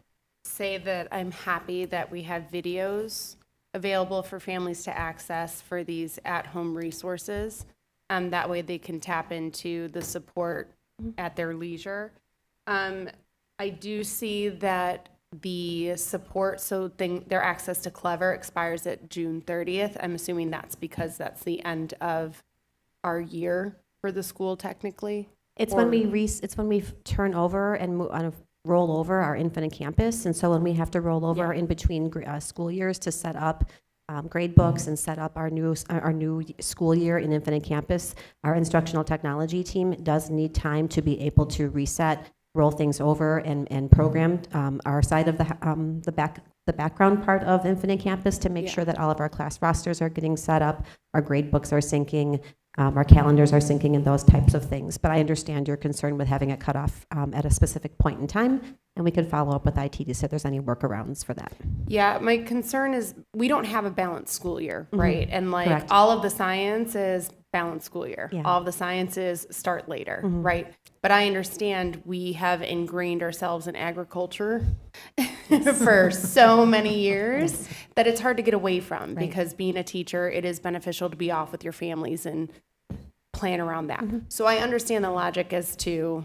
say that I'm happy that we have videos available for families to access for these at-home resources. That way they can tap into the support at their leisure. I do see that the support, so their access to Clever expires at June 30th. I'm assuming that's because that's the end of our year for the school technically. It's when we turn over and roll over our Infinite Campus, and so when we have to roll over in between school years to set up grade books and set up our new school year in Infinite Campus, our instructional technology team does need time to be able to reset, roll things over, and program our side of the background part of Infinite Campus to make sure that all of our class rosters are getting set up, our grade books are syncing, our calendars are syncing, and those types of things. But I understand your concern with having it cut off at a specific point in time, and we could follow up with IT to see if there's any workarounds for that. Yeah, my concern is we don't have a balanced school year, right? And like Correct. all of the science is balanced school year. Yeah. All of the sciences start later, right? But I understand we have ingrained ourselves in agriculture for so many years that it's hard to get away from, because being a teacher, it is beneficial to be off with your families and plan around that. So I understand the logic as to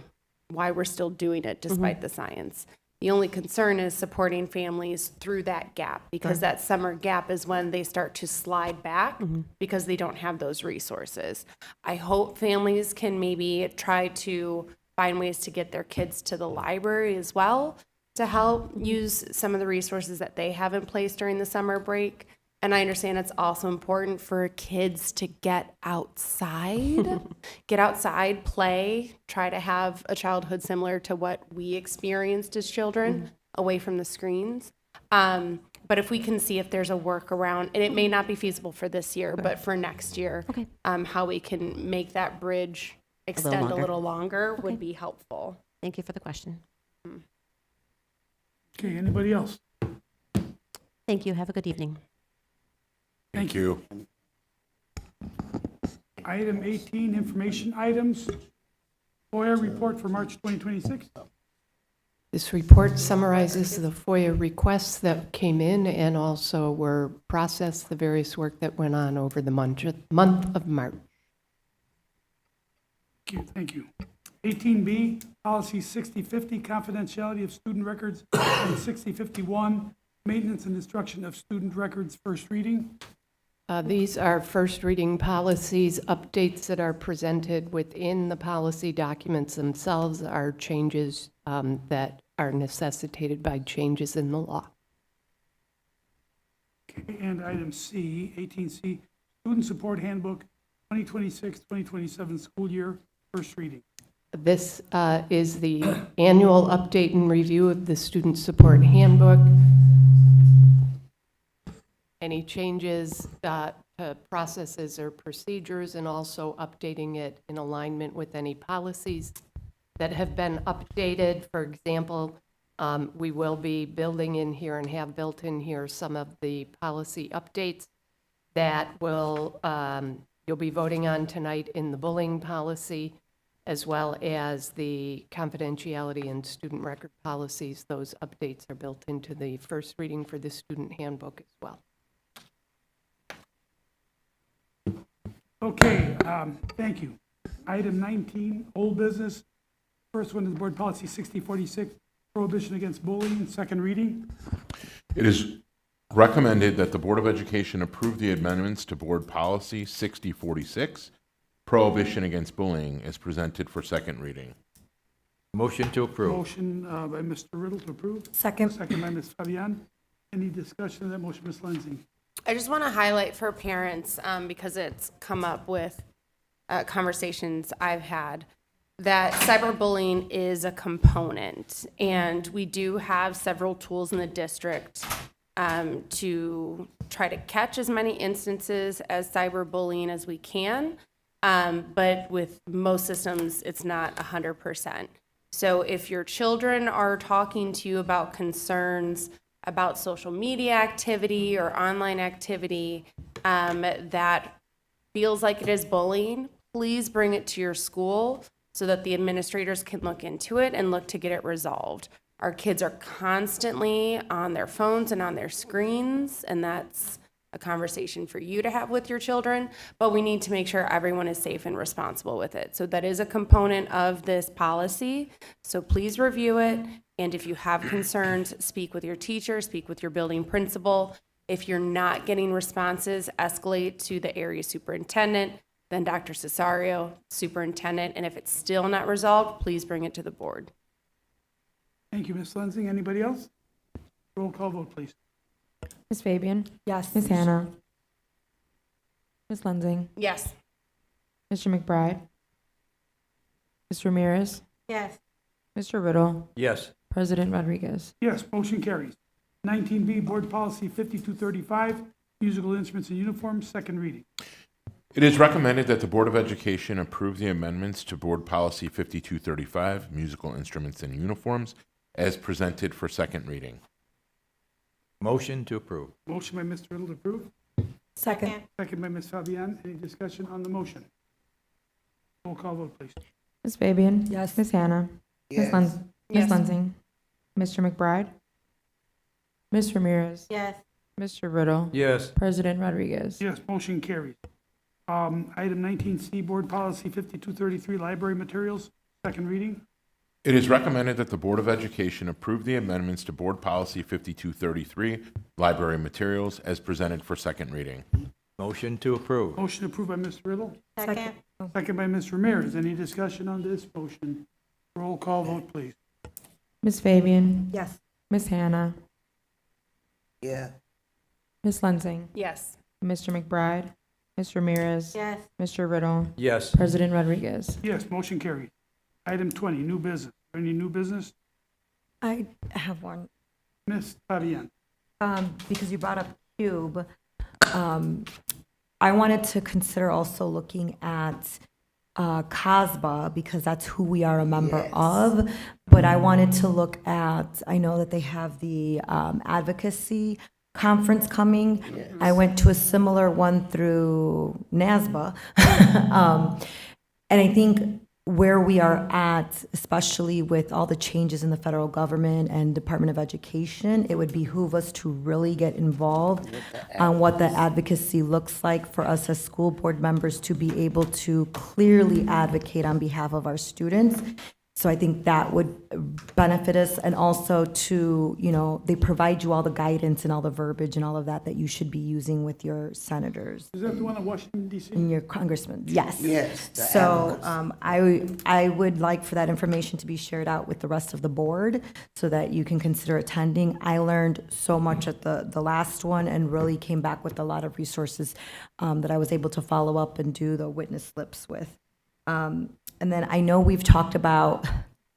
why we're still doing it despite the science. The only concern is supporting families through that gap, because that summer gap is when they start to slide back because they don't have those resources. I hope families can maybe try to find ways to get their kids to the library as well to help use some of the resources that they have in place during the summer break. And I understand it's also important for kids to get outside, play, try to have a childhood similar to what we experienced as children, away from the screens. But if we can see if there's a workaround, and it may not be feasible for this year, but for next year, how we can make that bridge extend a little longer would be helpful. Thank you for the question. Okay, anybody else? Thank you. Have a good evening. Thank you. Item 18, information items. FOIA report for March 2026. This report summarizes the FOIA requests that came in and also were processed, the various work that went on over the month of March. Thank you. 18B, policy 6050, confidentiality of student records, and 6051, maintenance and destruction of student records, first reading. These are first reading policies. Updates that are presented within the policy documents themselves are changes that are necessitated by changes in the law. Okay, and item C, 18C, student support handbook, 2026-2027 school year, first reading. This is the annual update and review of the student support handbook. Any changes to processes or procedures, and also updating it in alignment with any policies that have been updated. For example, we will be building in here and have built in here some of the policy updates that will you'll be voting on tonight in the bullying policy, as well as the confidentiality and student record policies. Those updates are built into the first reading for the student handbook as well. Okay, thank you. Item 19, old business. First one is Board Policy 6046, prohibition against bullying, second reading. It is recommended that the Board of Education approve the amendments to Board Policy 6046, prohibition against bullying, as presented for second reading. Motion to approve. Motion by Mr. Riddle to approve. Second. Second by Ms. Fabian. Any discussion of that motion, Ms. Lindsay? I just want to highlight for parents, because it's come up with conversations I've had, that cyberbullying is a component, and we do have several tools in the district to try to catch as many instances as cyberbullying as we can. But with most systems, it's not 100%. So if your children are talking to you about concerns about social media activity or online activity that feels like it is bullying, please bring it to your school so that the administrators can look into it and look to get it resolved. Our kids are constantly on their phones and on their screens, and that's a conversation for you to have with your children, but we need to make sure everyone is safe and responsible with it. So that is a component of this policy. So please review it. And if you have concerns, speak with your teacher, speak with your building principal. If you're not getting responses, escalate to the area superintendent, then Dr. Cesario, superintendent. And if it's still not resolved, please bring it to the board. Thank you, Ms. Lensing. Anybody else? Roll call vote, please. Ms. Fabian? Yes. Ms. Hannah? Ms. Lensing? Yes. Mr. McBride? Ms. Ramirez? Yes. Mr. Riddle? Yes. President Rodriguez? Yes, motion carries. 19B, Board Policy 5235, musical instruments and uniforms, second reading. It is recommended that the Board of Education approve the amendments to Board Policy 5235, musical instruments and uniforms, as presented for second reading. Motion to approve. Motion by Mr. Riddle to approve. Second. Second by Ms. Fabian. Any discussion on the motion? Roll call vote, please. Ms. Fabian? Yes. Ms. Hannah? Yes. Ms. Yes. Lensing? Mr. McBride? Ms. Ramirez? Yes. Mr. Riddle? Yes. President Rodriguez? Yes, motion carries. Item 19C, Board Policy 5233, library materials, second reading. It is recommended that the Board of Education approve the amendments to Board Policy 5233, library materials, as presented for second reading. Motion to approve. Motion approved by Mr. Riddle, Second. second by Ms. Ramirez. Any discussion on this motion? Roll call vote, please. Ms. Fabian? Yes. Ms. Hannah? Yeah. Ms. Lensing? Yes. Mr. McBride? Ms. Ramirez? Yes. Mr. Riddle? Yes. President Rodriguez? Yes, motion carries. Item 20, new business. Any new business? I have one. Ms. Fabian. Because you brought up Cube, I wanted to consider also looking at CASBA, because that's who we are a member Yes. of. But I wanted to look at, I know that they have the advocacy conference coming. Yes. I went to a similar one through NASBA. And I think where we are at, especially with all the changes in the federal government and Department of Education, it would behoove us to really get involved on what the advocacy looks like for us as school board members to be able to clearly advocate on behalf of our students. So I think that would benefit us, and also to, you know, they provide you all the guidance and all the verbiage and all of that that you should be using with your senators Is that the one in Washington, D.C.? and your congressmen. Yes. Yes, the So advocacy. I would like for that information to be shared out with the rest of the board so that you can consider attending. I learned so much at the last one and really came back with a lot of resources that I was able to follow up and do the witness slips with. And then I know we've talked about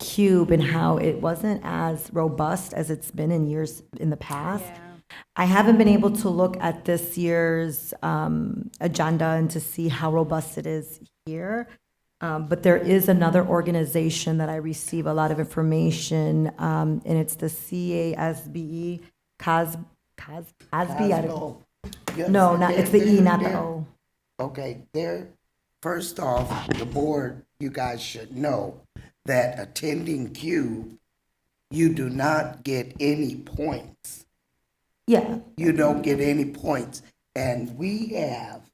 Cube and how it wasn't as robust as it's been in years in the past. I haven't been able to look at this year's agenda and to see how robust it is here. But there is another organization that I receive a lot of information, and it's the CASBE, CASB, Cosmo. Yes, no, not, it's the E, not the they're- O. Okay, there, first off, the board, you guys should know that attending Q, you do not get any points. Yeah. You don't get any points. And we have,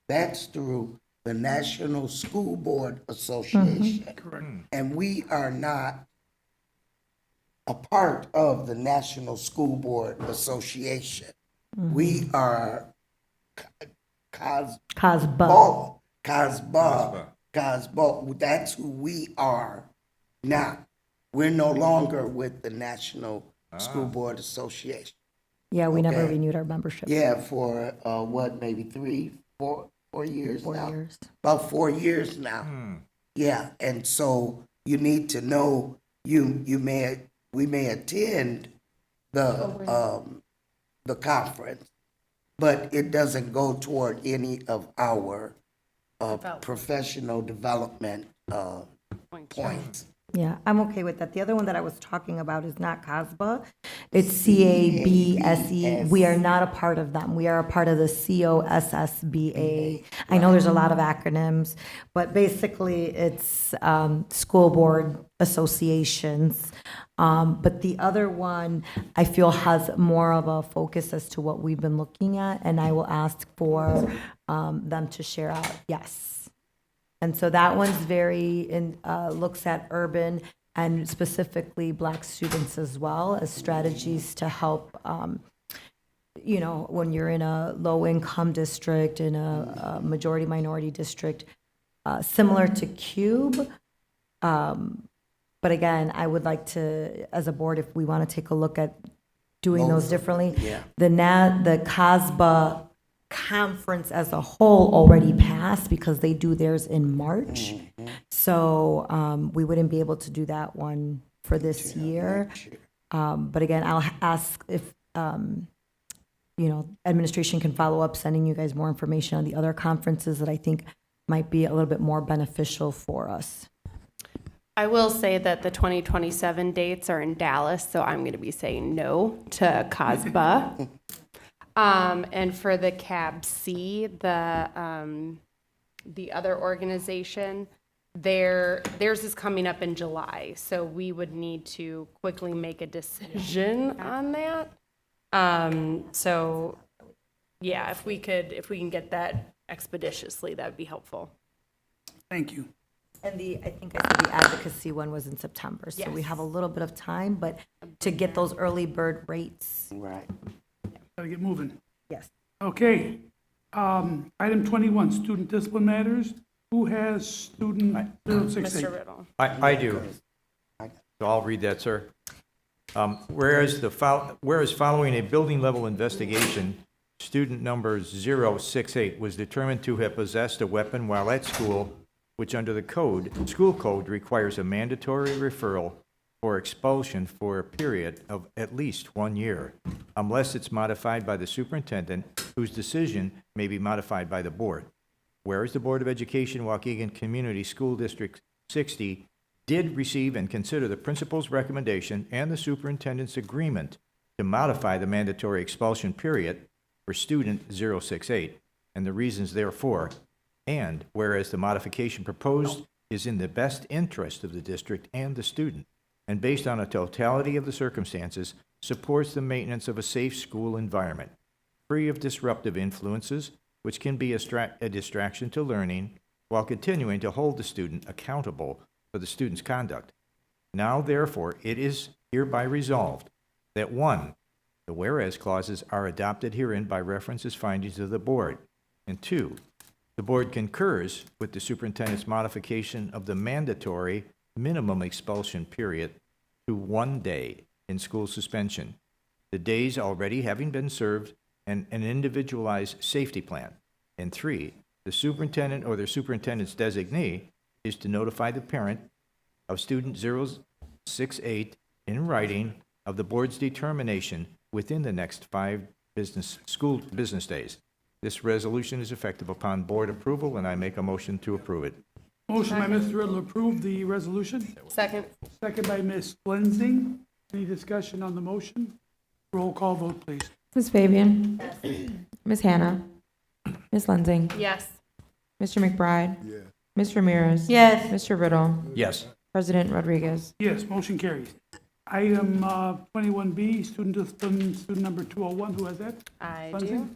that's through the National School Board Association. Correct. And we are not a part of the National School Board Association. We are CASBA. CASBA. That's who we are now. We're no longer with the National School Board Association. Yeah, we never Okay. renewed our membership. Yeah, for what, maybe 4 years 4 now? years. About 4 years now. Yeah, and so you need to know, we may attend the conference, but it doesn't go toward any of our professional development points. Yeah, I'm okay with that. The other one that I was talking about is not CASBA. It's CABSE. We are not a part of them. We are a part of the COSSBA. I know there's a lot of acronyms, but basically it's school board associations. But the other one, I feel has more of a focus as to what we've been looking at, and I will ask for them to share out. Yes. And so that one's looks at urban and specifically Black students as well as strategies to help, when you're in a low-income district, in a majority minority district, similar to CUBE. But again, I would like to, as a board, if we want to take a look at doing those differently. Yeah. The CASBA conference as a whole already passed because they do theirs in March. So we wouldn't be able to do that one for this year. But again, I'll ask if, administration can follow up, sending you guys more information on the other conferences that I think might be a little bit more beneficial for us. I will say that the 2027 dates are in Dallas, so I'm going to be saying no to CASBA. And for the CABC, the other organization, theirs is coming up in July, so we would need to quickly make a decision on that. So, yeah, if we can get that expeditiously, that would be helpful. Thank you. And I think I said the advocacy one was in September, so we have a little bit of time, but to get those early bird rates. Right. Gotta get moving. Yes. Okay. Item 21, student discipline matters. Who has student 068? Mr. Riddle. I do. So I'll read that, sir. Whereas following a building level investigation, student number 068 was determined to have possessed a weapon while at school, which under the school code requires a mandatory referral or expulsion for a period of at least 1 year, unless it's modified by the superintendent, whose decision may be modified by the board. Whereas the Board of Education, Waukegan Community School District 60 did receive and consider the principal's recommendation and the superintendent's agreement to modify the mandatory expulsion period for student 068, and the reasons therefore, and whereas the modification proposed is in the best interest of the district and the student, and based on a totality of the circumstances, supports the maintenance of a safe school environment, free of disruptive influences, which can be a distraction to learning, while continuing to hold the student accountable for the student's conduct. Now, therefore, it is hereby resolved that 1, the whereas clauses are adopted herein by reference as findings of the board, and 2, the board concurs with the superintendent's modification of the mandatory minimum expulsion period to 1 day in school suspension, the days already having been served, and an individualized safety plan. And 3, the superintendent or the superintendent's designee is to notify the parent of student 068 in writing of the board's determination within the next 5 school business days. This resolution is effective upon board approval, and I make a motion to approve it. Motion by Mr. Riddle to approve the resolution. Second. Second by Ms. Lensing. Any discussion on the motion? Roll call vote, please. Ms. Fabian? Ms. Hannah? Ms. Lensing? Yes. Mr. McBride? Ms. Ramirez? Yes. Mr. Riddle? Yes. President Rodriguez? Yes, motion carries. Item 21B, student discipline, student number 201. Who has that? I Lensing? do.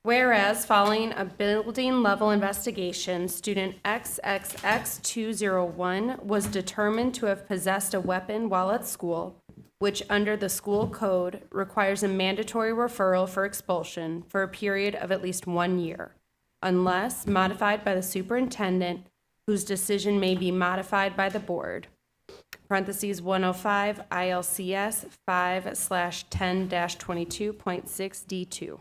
Whereas following a building level investigation, student XXX201 was determined to have possessed a weapon while at school, which under the school code requires a mandatory referral for expulsion for a period of at least 1 year, unless modified by the superintendent, whose decision may be modified by the board. Parentheses 105 ILCS 5/10-22.6 D2.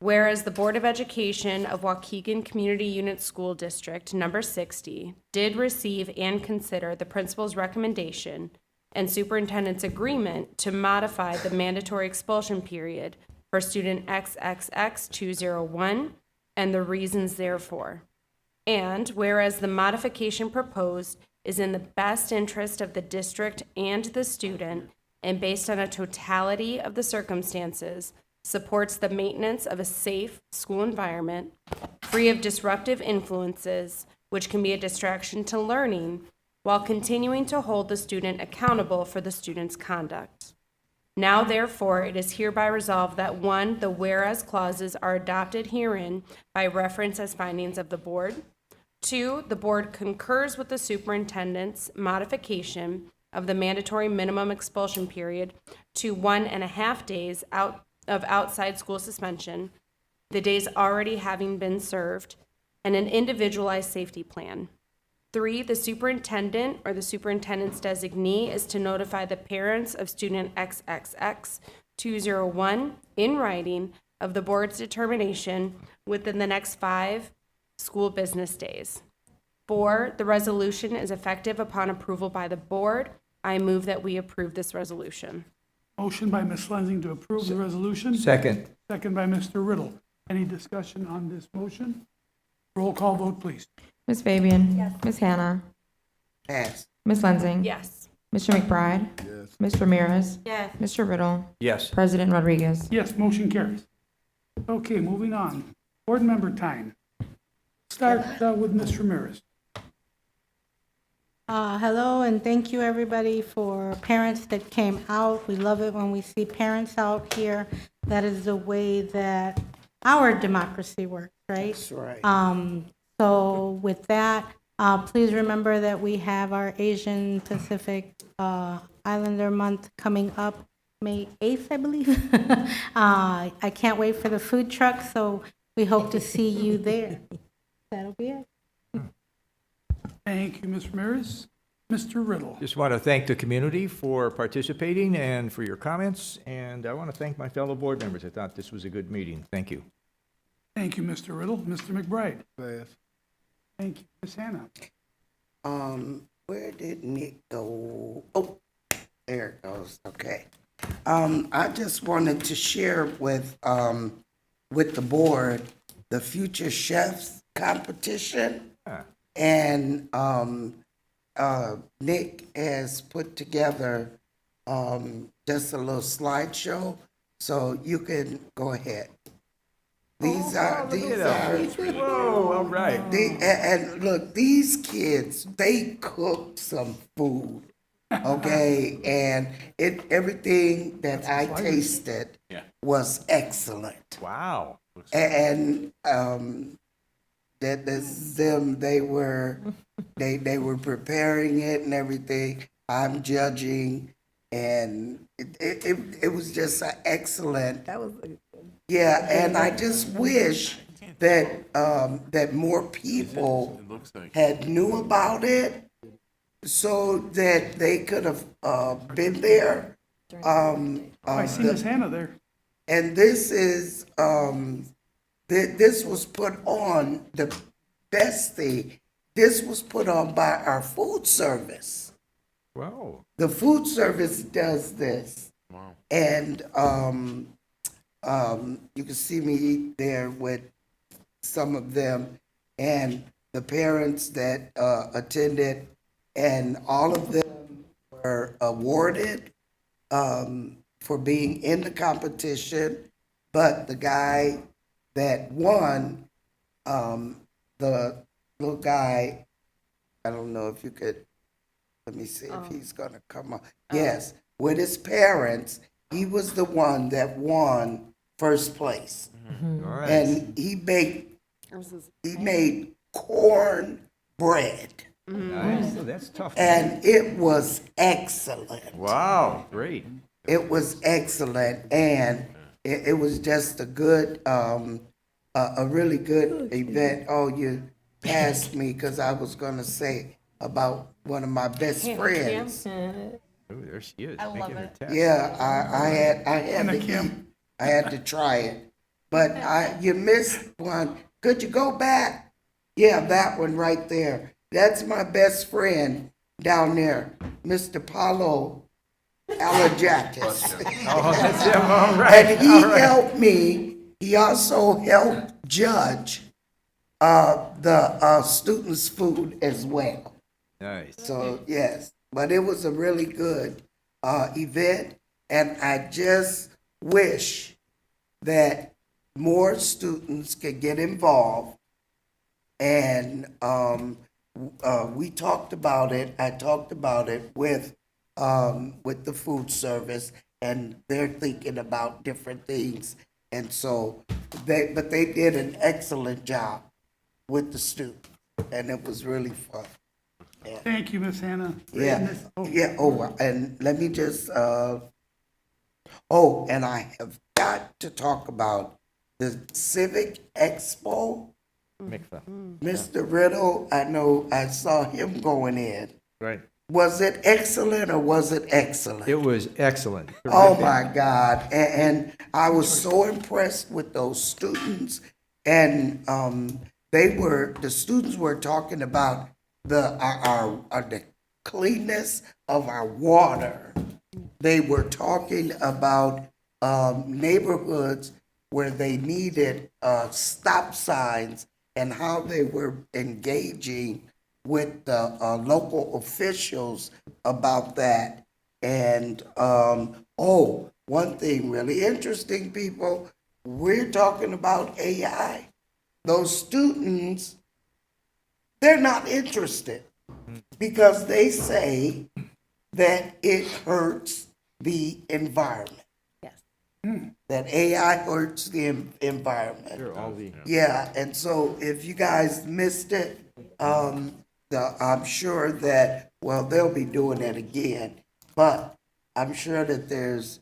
Whereas the Board of Education of Waukegan Community Unit School District number 60 did receive and consider the principal's recommendation and superintendent's agreement to modify the mandatory expulsion period for student XXX201 and the reasons therefore. And whereas the modification proposed is in the best interest of the district and the student, and based on a totality of the circumstances, supports the maintenance of a safe school environment, free of disruptive influences, which can be a distraction to learning, while continuing to hold the student accountable for the student's conduct. Now, therefore, it is hereby resolved that 1, the whereas clauses are adopted herein by reference as findings of the board. 2, the board concurs with the superintendent's modification of the mandatory minimum expulsion period to 1.5 days of outside school suspension, the days already having been served, and an individualized safety plan. 3, the superintendent or the superintendent's designee is to notify the parents of student XXX201 in writing of the board's determination within the next 5 school business days. 4, the resolution is effective upon approval by the board. I move that we approve this resolution. Motion by Ms. Lensing to approve the resolution. Second. Second by Mr. Riddle. Any discussion on this motion? Roll call vote, please. Ms. Fabian? Yes. Ms. Hannah? Pass. Ms. Lensing? Yes. Mr. McBride? Yes. Ms. Ramirez? Yes. Mr. Riddle? Yes. President Rodriguez? Yes, motion carries. Okay, moving on. Board member time. Start with Ms. Ramirez. Hello, and thank you, everybody, for parents that came out. We love it when we see parents out here. That is the way that our democracy works, right? That's right. So with that, please remember that we have our Asian Pacific Islander Month coming up May 8th, I believe. I can't wait for the food truck, so we hope to see you there. That'll be it. Thank you, Ms. Ramirez. Mr. Riddle. Just want to thank the community for participating and for your comments, and I want to thank my fellow board members. I thought this was a good meeting. Thank you. Thank you, Mr. Riddle. Mr. McBride. Thank you, Ms. Hannah. Where did Nick go? Oh, there it goes. Okay. I just wanted to share with the board the Future Chefs competition. And Nick has put together just a little slideshow, so you can go ahead. These are. Whoa, all right. And look, these kids, they cooked some food, okay? And everything that I tasted was excellent. Wow. And they were preparing it and everything. I'm judging, and it was just an excellent. That was. Yeah, and I just wish that that more people had knew about it, so that they could have been there. I see Ms. Hannah there. And this is this was put on, the best thing, this was put on by our food service. Wow. The food service does this. Wow. And you can see me there with some of them and the parents that attended, and all of them were awarded for being in the competition. But the guy that won, the little guy, I don't know if you could, let me see if he's gonna come up. Yes, with his parents, he was the one that won first place. All right. And he made corn bread. Nice. Oh, that's tough. And it was excellent. Wow, great. It was excellent, and it was just a good, a really good event. Oh, you passed me because I was gonna say about one of my best friends. Oh, there she is. I love it. Yeah, I had to try it, but you missed one. Could you go back? Yeah, that one right there. That's my best friend down there, Mr. Paulo Alajakis. Oh, that's him, all right. And he helped me, he also helped judge the students' food as well. Nice. So, yes, but it was a really good event, and I just wish that more students could get involved. And we talked about it, I talked about it with the food service, and they're thinking about different things. And so, but they did an excellent job with the students, and it was really fun. Yeah. Thank you, Ms. Hannah. Yeah, yeah, and let me just, and I have got to talk about the Civic Expo. Mr. Riddle, I know I saw him going in. Right. Was it excellent or was it excellent? It was excellent. Oh my God. And I was so impressed with those students. And the students were talking about the cleanness of our water. They were talking about neighborhoods where they needed stop signs and how they were engaging with the local officials about that. And one thing really interesting, people, we're talking about AI. Those students, they're not interested because they say that it hurts the environment. That AI hurts the environment. Sure, all the. Yeah, and so if you guys missed it, I'm sure that, well, they'll be doing it again, but I'm sure that there's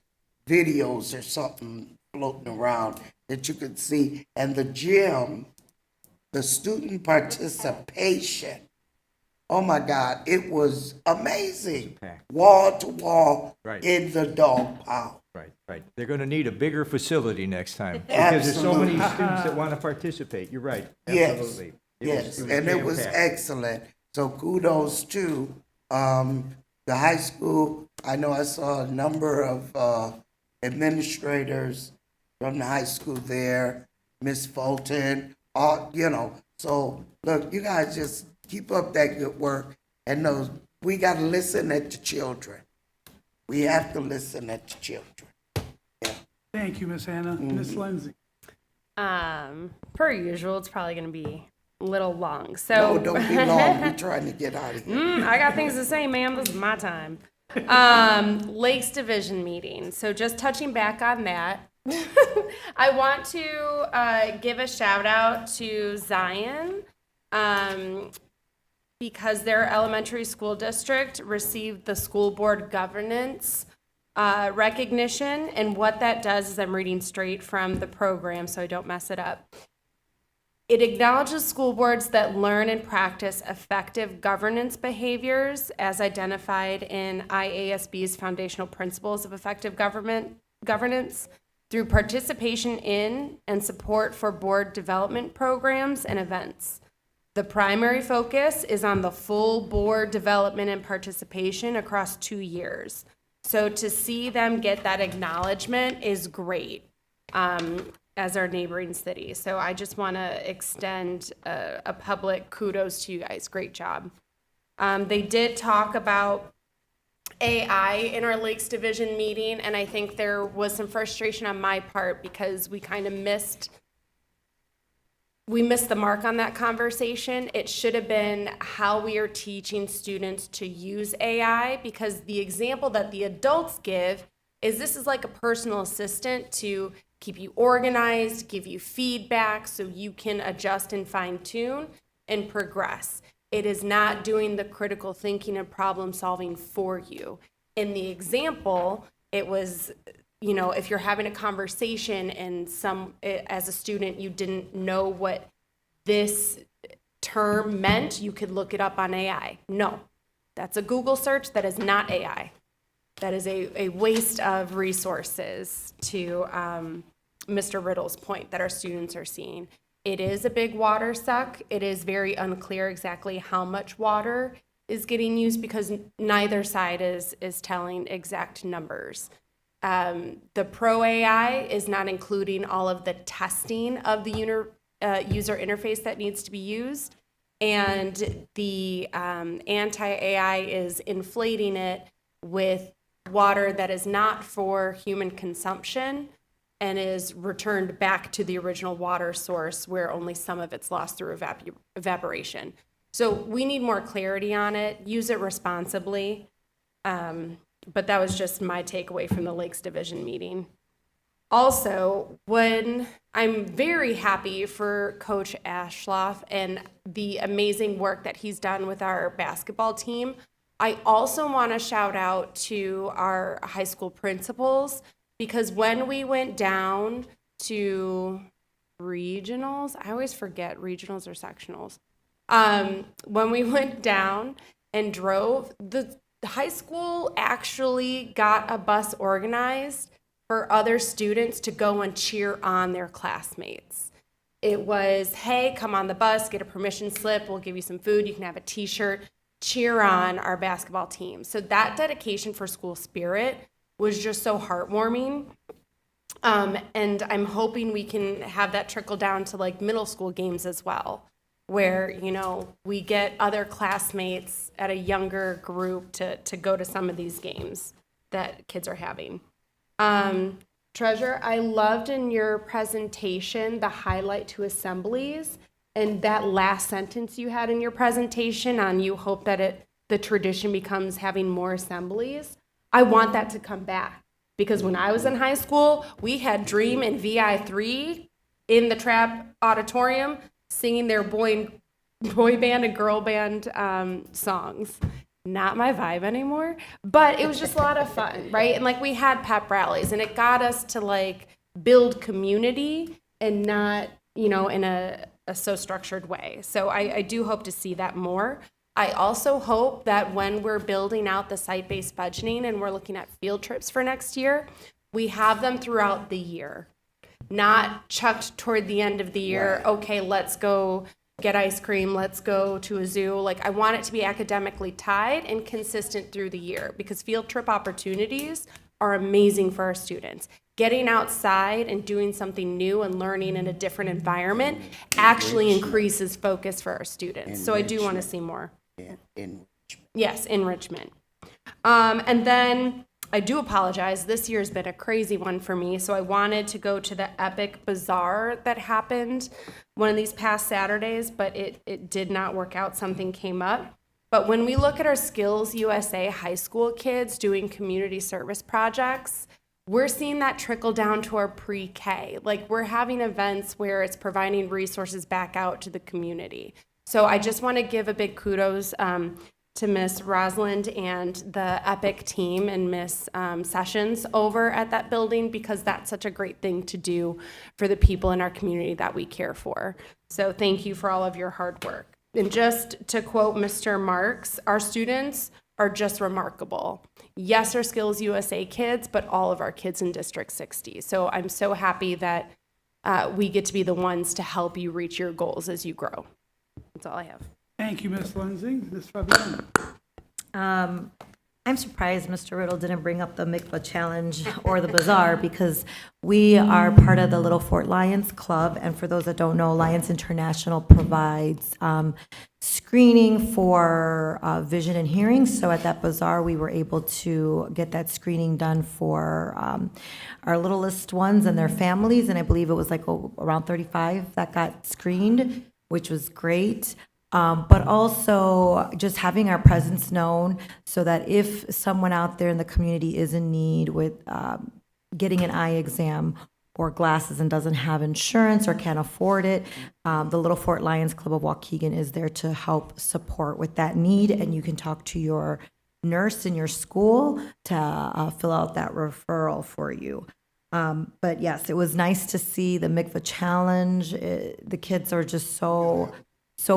videos or something floating around that you could see. And the gym, the student participation, oh my God, it was amazing. Wall to wall Right. in the dog pound. Right. They're going to need a bigger facility next time because there's so many students that want to participate. You're right. Yes, Absolutely. yes, and it was jam-packed. excellent. So kudos to the high school. I know I saw a number of administrators from the high school there, Miss Fulton, so look, you guys just keep up that good work. And we got to listen at the children. We have to listen at the children. Thank you, Ms. Hannah. Ms. Lindsay. Per usual, it's probably going to be a little long. So No, don't be long. We're trying to get out of here. I got things to say, ma'am. This is my time. Lakes Division meeting. So just touching back on that, I want to give a shout out to Zion because their elementary school district received the school board governance recognition. And what that does is I'm reading straight from the program so I don't mess it up. It acknowledges school boards that learn and practice effective governance behaviors as identified in IASB's foundational principles of effective governance through participation in and support for board development programs and events. The primary focus is on the full board development and participation across 2 years. So to see them get that acknowledgement is great. As our neighboring city. So I just want to extend a public kudos to you guys. Great job. They did talk about AI in our Lakes Division meeting, and I think there was some frustration on my part because we kind of missed the mark on that conversation. It should have been how we are teaching students to use AI, because the example that the adults give is this is like a personal assistant to keep you organized, give you feedback so you can adjust and fine tune and progress. It is not doing the critical thinking and problem solving for you. In the example, it was, if you're having a conversation and as a student, you didn't know what this term meant, you could look it up on AI. No, that's a Google search. That is not AI. That is a waste of resources to Mr. Riddle's point that our students are seeing. It is a big water suck. It is very unclear exactly how much water is getting used because neither side is telling exact numbers. The Pro AI is not including all of the testing of the user interface that needs to be used. And the anti-AI is inflating it with water that is not for human consumption and is returned back to the original water source where only some of it's lost through evaporation. So we need more clarity on it, use it responsibly. But that was just my takeaway from the Lakes Division meeting. Also, when I'm very happy for Coach Ashloff and the amazing work that he's done with our basketball team, I also want to shout out to our high school principals, because when we went down to regionals, I always forget regionals or sectionals. When we went down and drove, the high school actually got a bus organized for other students to go and cheer on their classmates. It was, hey, come on the bus, get a permission slip, we'll give you some food, you can have a t-shirt, cheer on our basketball team. So that dedication for school spirit was just so heartwarming. And I'm hoping we can have that trickle down to like middle school games as well, where, you know, we get other classmates at a younger group to go to some of these games that kids are having. Treasurer, I loved in your presentation the highlight to assemblies, and that last sentence you had in your presentation on you hope that the tradition becomes having more assemblies. I want that to come back, because when I was in high school, we had Dream and VI3 in the Trap Auditorium singing their boy band and girl band songs. Not my vibe anymore, but it was just a lot of fun, right? And like we had pep rallies, and it got us to like build community and not, you know, in a so structured way. So I do hope to see that more. I also hope that when we're building out the site-based budgeting and we're looking at field trips for next year, we have them throughout the year, not chucked toward the end of the year. Right. Okay, let's go get ice cream, let's go to a zoo. Like, I want it to be academically tied and consistent through the year, because field trip opportunities are amazing for our students. Getting outside and doing something new and learning in a different environment actually increases focus for our students. So I do want to see more. Yes, enrichment. And then I do apologize. This year's been a crazy one for me. So I wanted to go to the Epic Bazaar that happened one of these past Saturdays, but it did not work out. Something came up. But when we look at our Skills USA high school kids doing community service projects, we're seeing that trickle down to our pre-K. Like, we're having events where it's providing resources back out to the community. So I just want to give a big kudos to Miss Rosalind and the EPIC team and Miss Sessions over at that building, because that's such a great thing to do for the people in our community that we care for. So thank you for all of your hard work. And just to quote Mr. Marks, our students are just remarkable. Yes, our Skills USA kids, but all of our kids in District 60. So I'm so happy that we get to be the ones to help you reach your goals as you grow. That's all I have. Thank you, Ms. Lindsay. Ms. Fabian. I'm surprised Mr. Riddle didn't bring up the mikvah challenge or the bazaar, because we are part of the Little Fort Lions Club. And for those that don't know, Lions International provides screening for vision and hearing. So at that bazaar, we were able to get that screening done for our littlest ones and their families. And I believe it was like around 35 that got screened, which was great. But also just having our presence known, so that if someone out there in the community is in need with getting an eye exam or glasses and doesn't have insurance or can't afford it, the Little Fort Lions Club of Waukegan is there to help support with that need. And you can talk to your nurse in your school to fill out that referral for you. But yes, it was nice to see the mikvah challenge. The kids are just so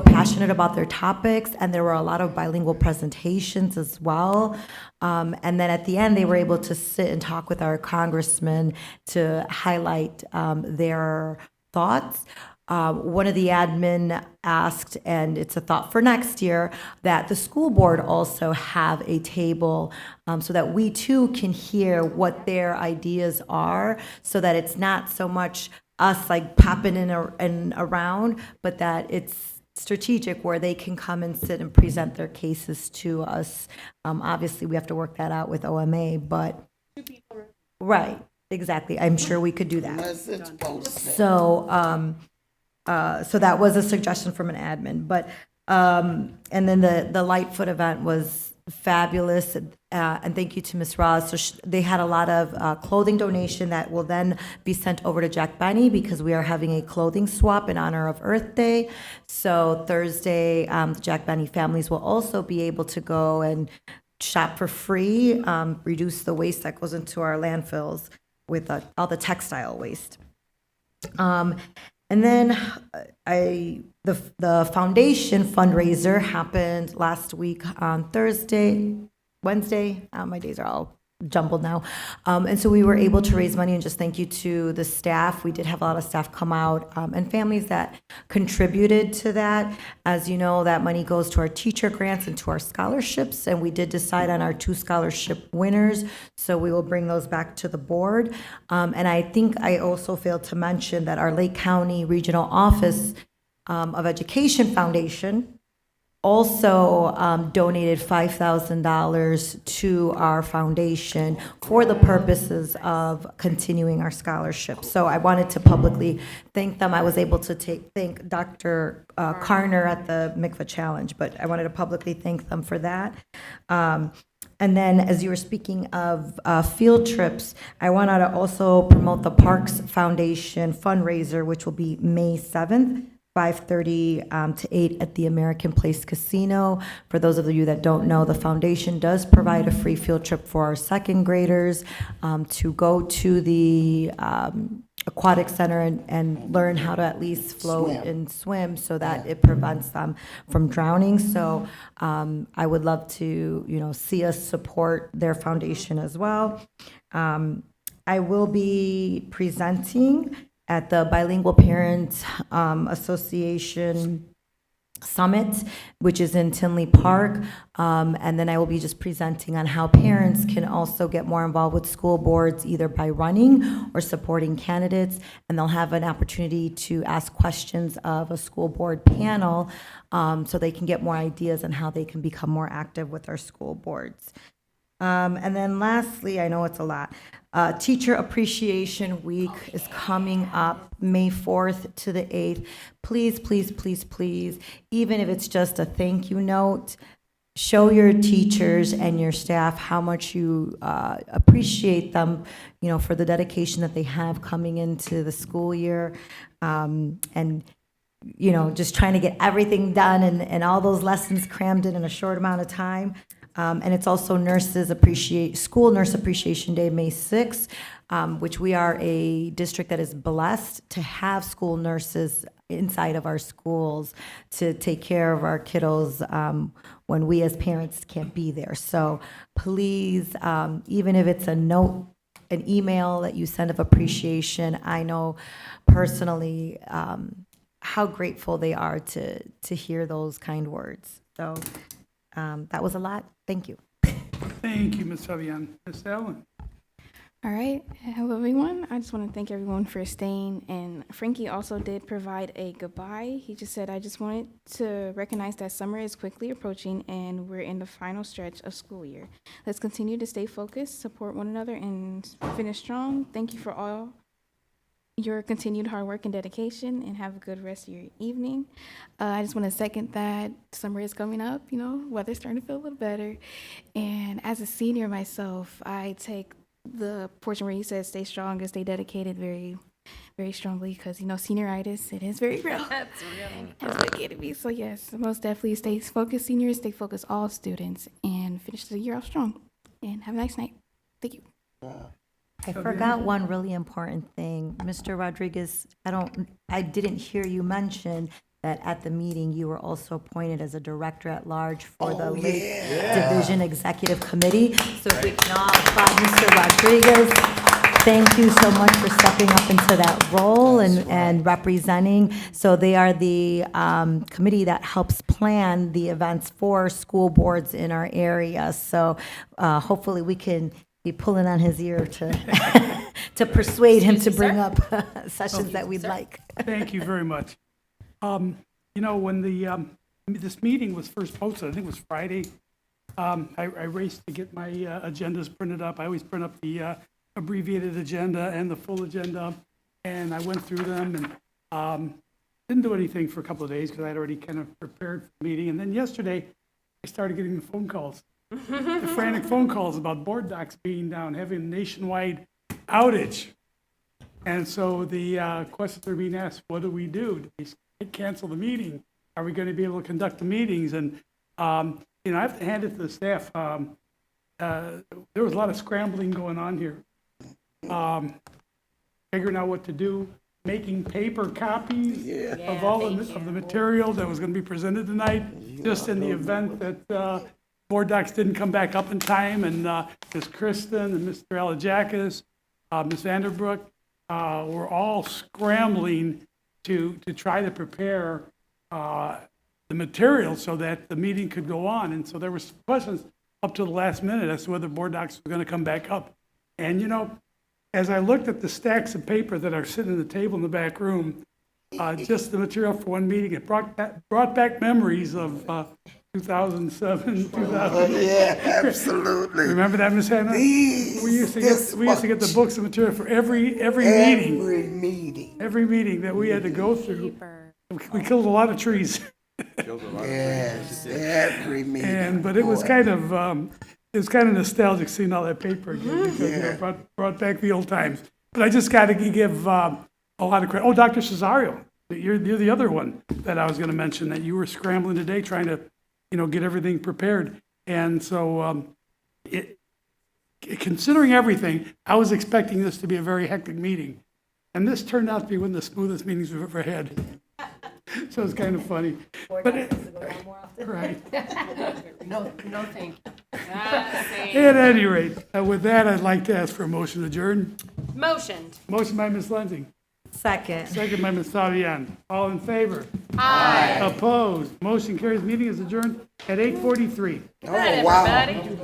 passionate about their topics, and there were a lot of bilingual presentations as well. And then at the end, they were able to sit and talk with our congressman to highlight their thoughts. one of the admin asked, and it's a thought for next year, that the school board also have a table so that we too can hear what their ideas are, so that it's not so much us like popping in and around, but that it's strategic where they can come and sit and present their cases to us. Obviously, we have to work that out with OMA, but right, exactly. I'm sure we could do that. Unless it's posted. So, so that was a suggestion from an admin, but, and then the Lightfoot event was fabulous, and thank you to Ms. Ross. So they had a lot of clothing donation that will then be sent over to Jack Benny, because we are having a clothing swap in honor of Earth Day. So Thursday, the Jack Benny families will also be able to go and shop for free, reduce the waste that goes into our landfills with all the textile waste. And then the foundation fundraiser happened last week on Wednesday. My days are all jumbled now. And so we were able to raise money, and just thank you to the staff. We did have a lot of staff come out and families that contributed to that. As you know, that money goes to our teacher grants and to our scholarships, and we did decide on our 2 scholarship winners, so we will bring those back to the board. And I think I also failed to mention that our Lake County Regional Office of Education Foundation also donated $5,000 to our foundation for the purposes of continuing our scholarship. So I wanted to publicly thank them. I was able to thank Dr. Karner at the MICVA Challenge, but I wanted to publicly thank them for that. And then, as you were speaking of field trips, I wanted to also promote the Parks Foundation fundraiser, which will be May 7th. 5:30 to 8 at the American Place Casino. For those of you that don't know, the foundation does provide a free field trip for our second graders to go to the aquatic center and learn how to at least float and swim, so that it prevents them from drowning. So I would love to, see us support their foundation as well. I will be presenting at the Bilingual Parents Association Summit, which is in Tinley Park. And then I will be just presenting on how parents can also get more involved with school boards, either by running or supporting candidates. And they'll have an opportunity to ask questions of a school board panel, so they can get more ideas on how they can become more active with our school boards. And then lastly, I know it's a lot, Teacher Appreciation Week is coming up May 4th to the 8th. Please, please, please, please, even if it's just a thank you note, show your teachers and your staff how much you appreciate them, for the dedication that they have coming into the school year. And just trying to get everything done and all those lessons crammed in a short amount of time. And it's also School Nurse Appreciation Day, May 6th, which we are a district that is blessed to have school nurses inside of our schools to take care of our kiddos when we as parents can't be there. So please, even if it's a note, an email that you send of appreciation, I know personally how grateful they are to hear those kind words. So that was a lot. Thank you. Thank you, Ms. Fabian. Ms. Allen. All right. Hello, everyone. I just want to thank everyone for staying. And Frankie also did provide a goodbye. He just said, I just wanted to recognize that summer is quickly approaching and we're in the final stretch of school year. Let's continue to stay focused, support one another, and finish strong. Thank you for all your continued hard work and dedication, and have a good rest of your evening. I just want to second that summer is coming up, weather's starting to feel a little better. And as a senior myself, I take the portion where you said stay strong and stay dedicated very, very strongly, because, senioritis, it is very real. That's real. That's what it be. So yes, most definitely stay focused, seniors, stay focused, all students, and finish the year off strong. And have a nice night. Thank you. I forgot one really important thing. Mr. Rodriguez, I didn't hear you mention that at the meeting you were also appointed as a director at large for the Lake Division Executive Committee. So if we can all applaud Mr. Rodriguez. thank you so much for stepping up into that role and representing. So they are the committee that helps plan the events for school boards in our area. So hopefully we can be pulling on his ear to to persuade him to bring up sessions that we'd like. Thank you very much. You know, when this meeting was first posted, I think it was Friday, I raced to get my agendas printed up. I always print up the abbreviated agenda and the full agenda, and I went through them and didn't do anything for a couple of days because I'd already kind of prepared for the meeting. And then yesterday, I started getting the phone calls, the frantic phone calls about board docs being down, having a nationwide outage. And so the questions are being asked, what do we do? Do we cancel the meeting? Are we going to be able to conduct the meetings? And, you know, I have to hand it to the staff. There was a lot of scrambling going on here. Figuring out what to do, making paper copies of all of the material that was going to be presented tonight, just in the event that board docs didn't come back up in time. And Ms. Kristen and Mr. Alajakis, Ms. Vanderbrook, were all scrambling to try to prepare the material so that the meeting could go on. And so there were questions up to the last minute as to whether board docs were going to come back up. And, you know, as I looked at the stacks of paper that are sitting on the table in the back room, just the material for one meeting, it brought back memories of 2007, 2000. Yeah, absolutely. Remember that, Ms. Hannah? We used to get the books of material for every meeting. Every meeting that we had to go through. We killed a lot of trees. Yes, every meeting. But it was kind of nostalgic seeing all that paper again because you know, brought back the old times. But I just got to give a lot of credit. Oh, Dr. Cesario, you're the other one that I was going to mention, that you were scrambling today trying to, you know, get everything prepared. And so considering everything, I was expecting this to be a very hectic meeting. And this turned out to be one of the smoothest meetings we've ever had. So it's kind of funny. But right. No, thank you. At any rate, with that, I'd like to ask for a motion to adjourn. Motioned. Motion by Ms. Lenzing. Second. Second by Ms. Savian. All in favor? Aye. Opposed? Motion carries. Meeting is adjourned at 8:43. Oh, wow. Everybody.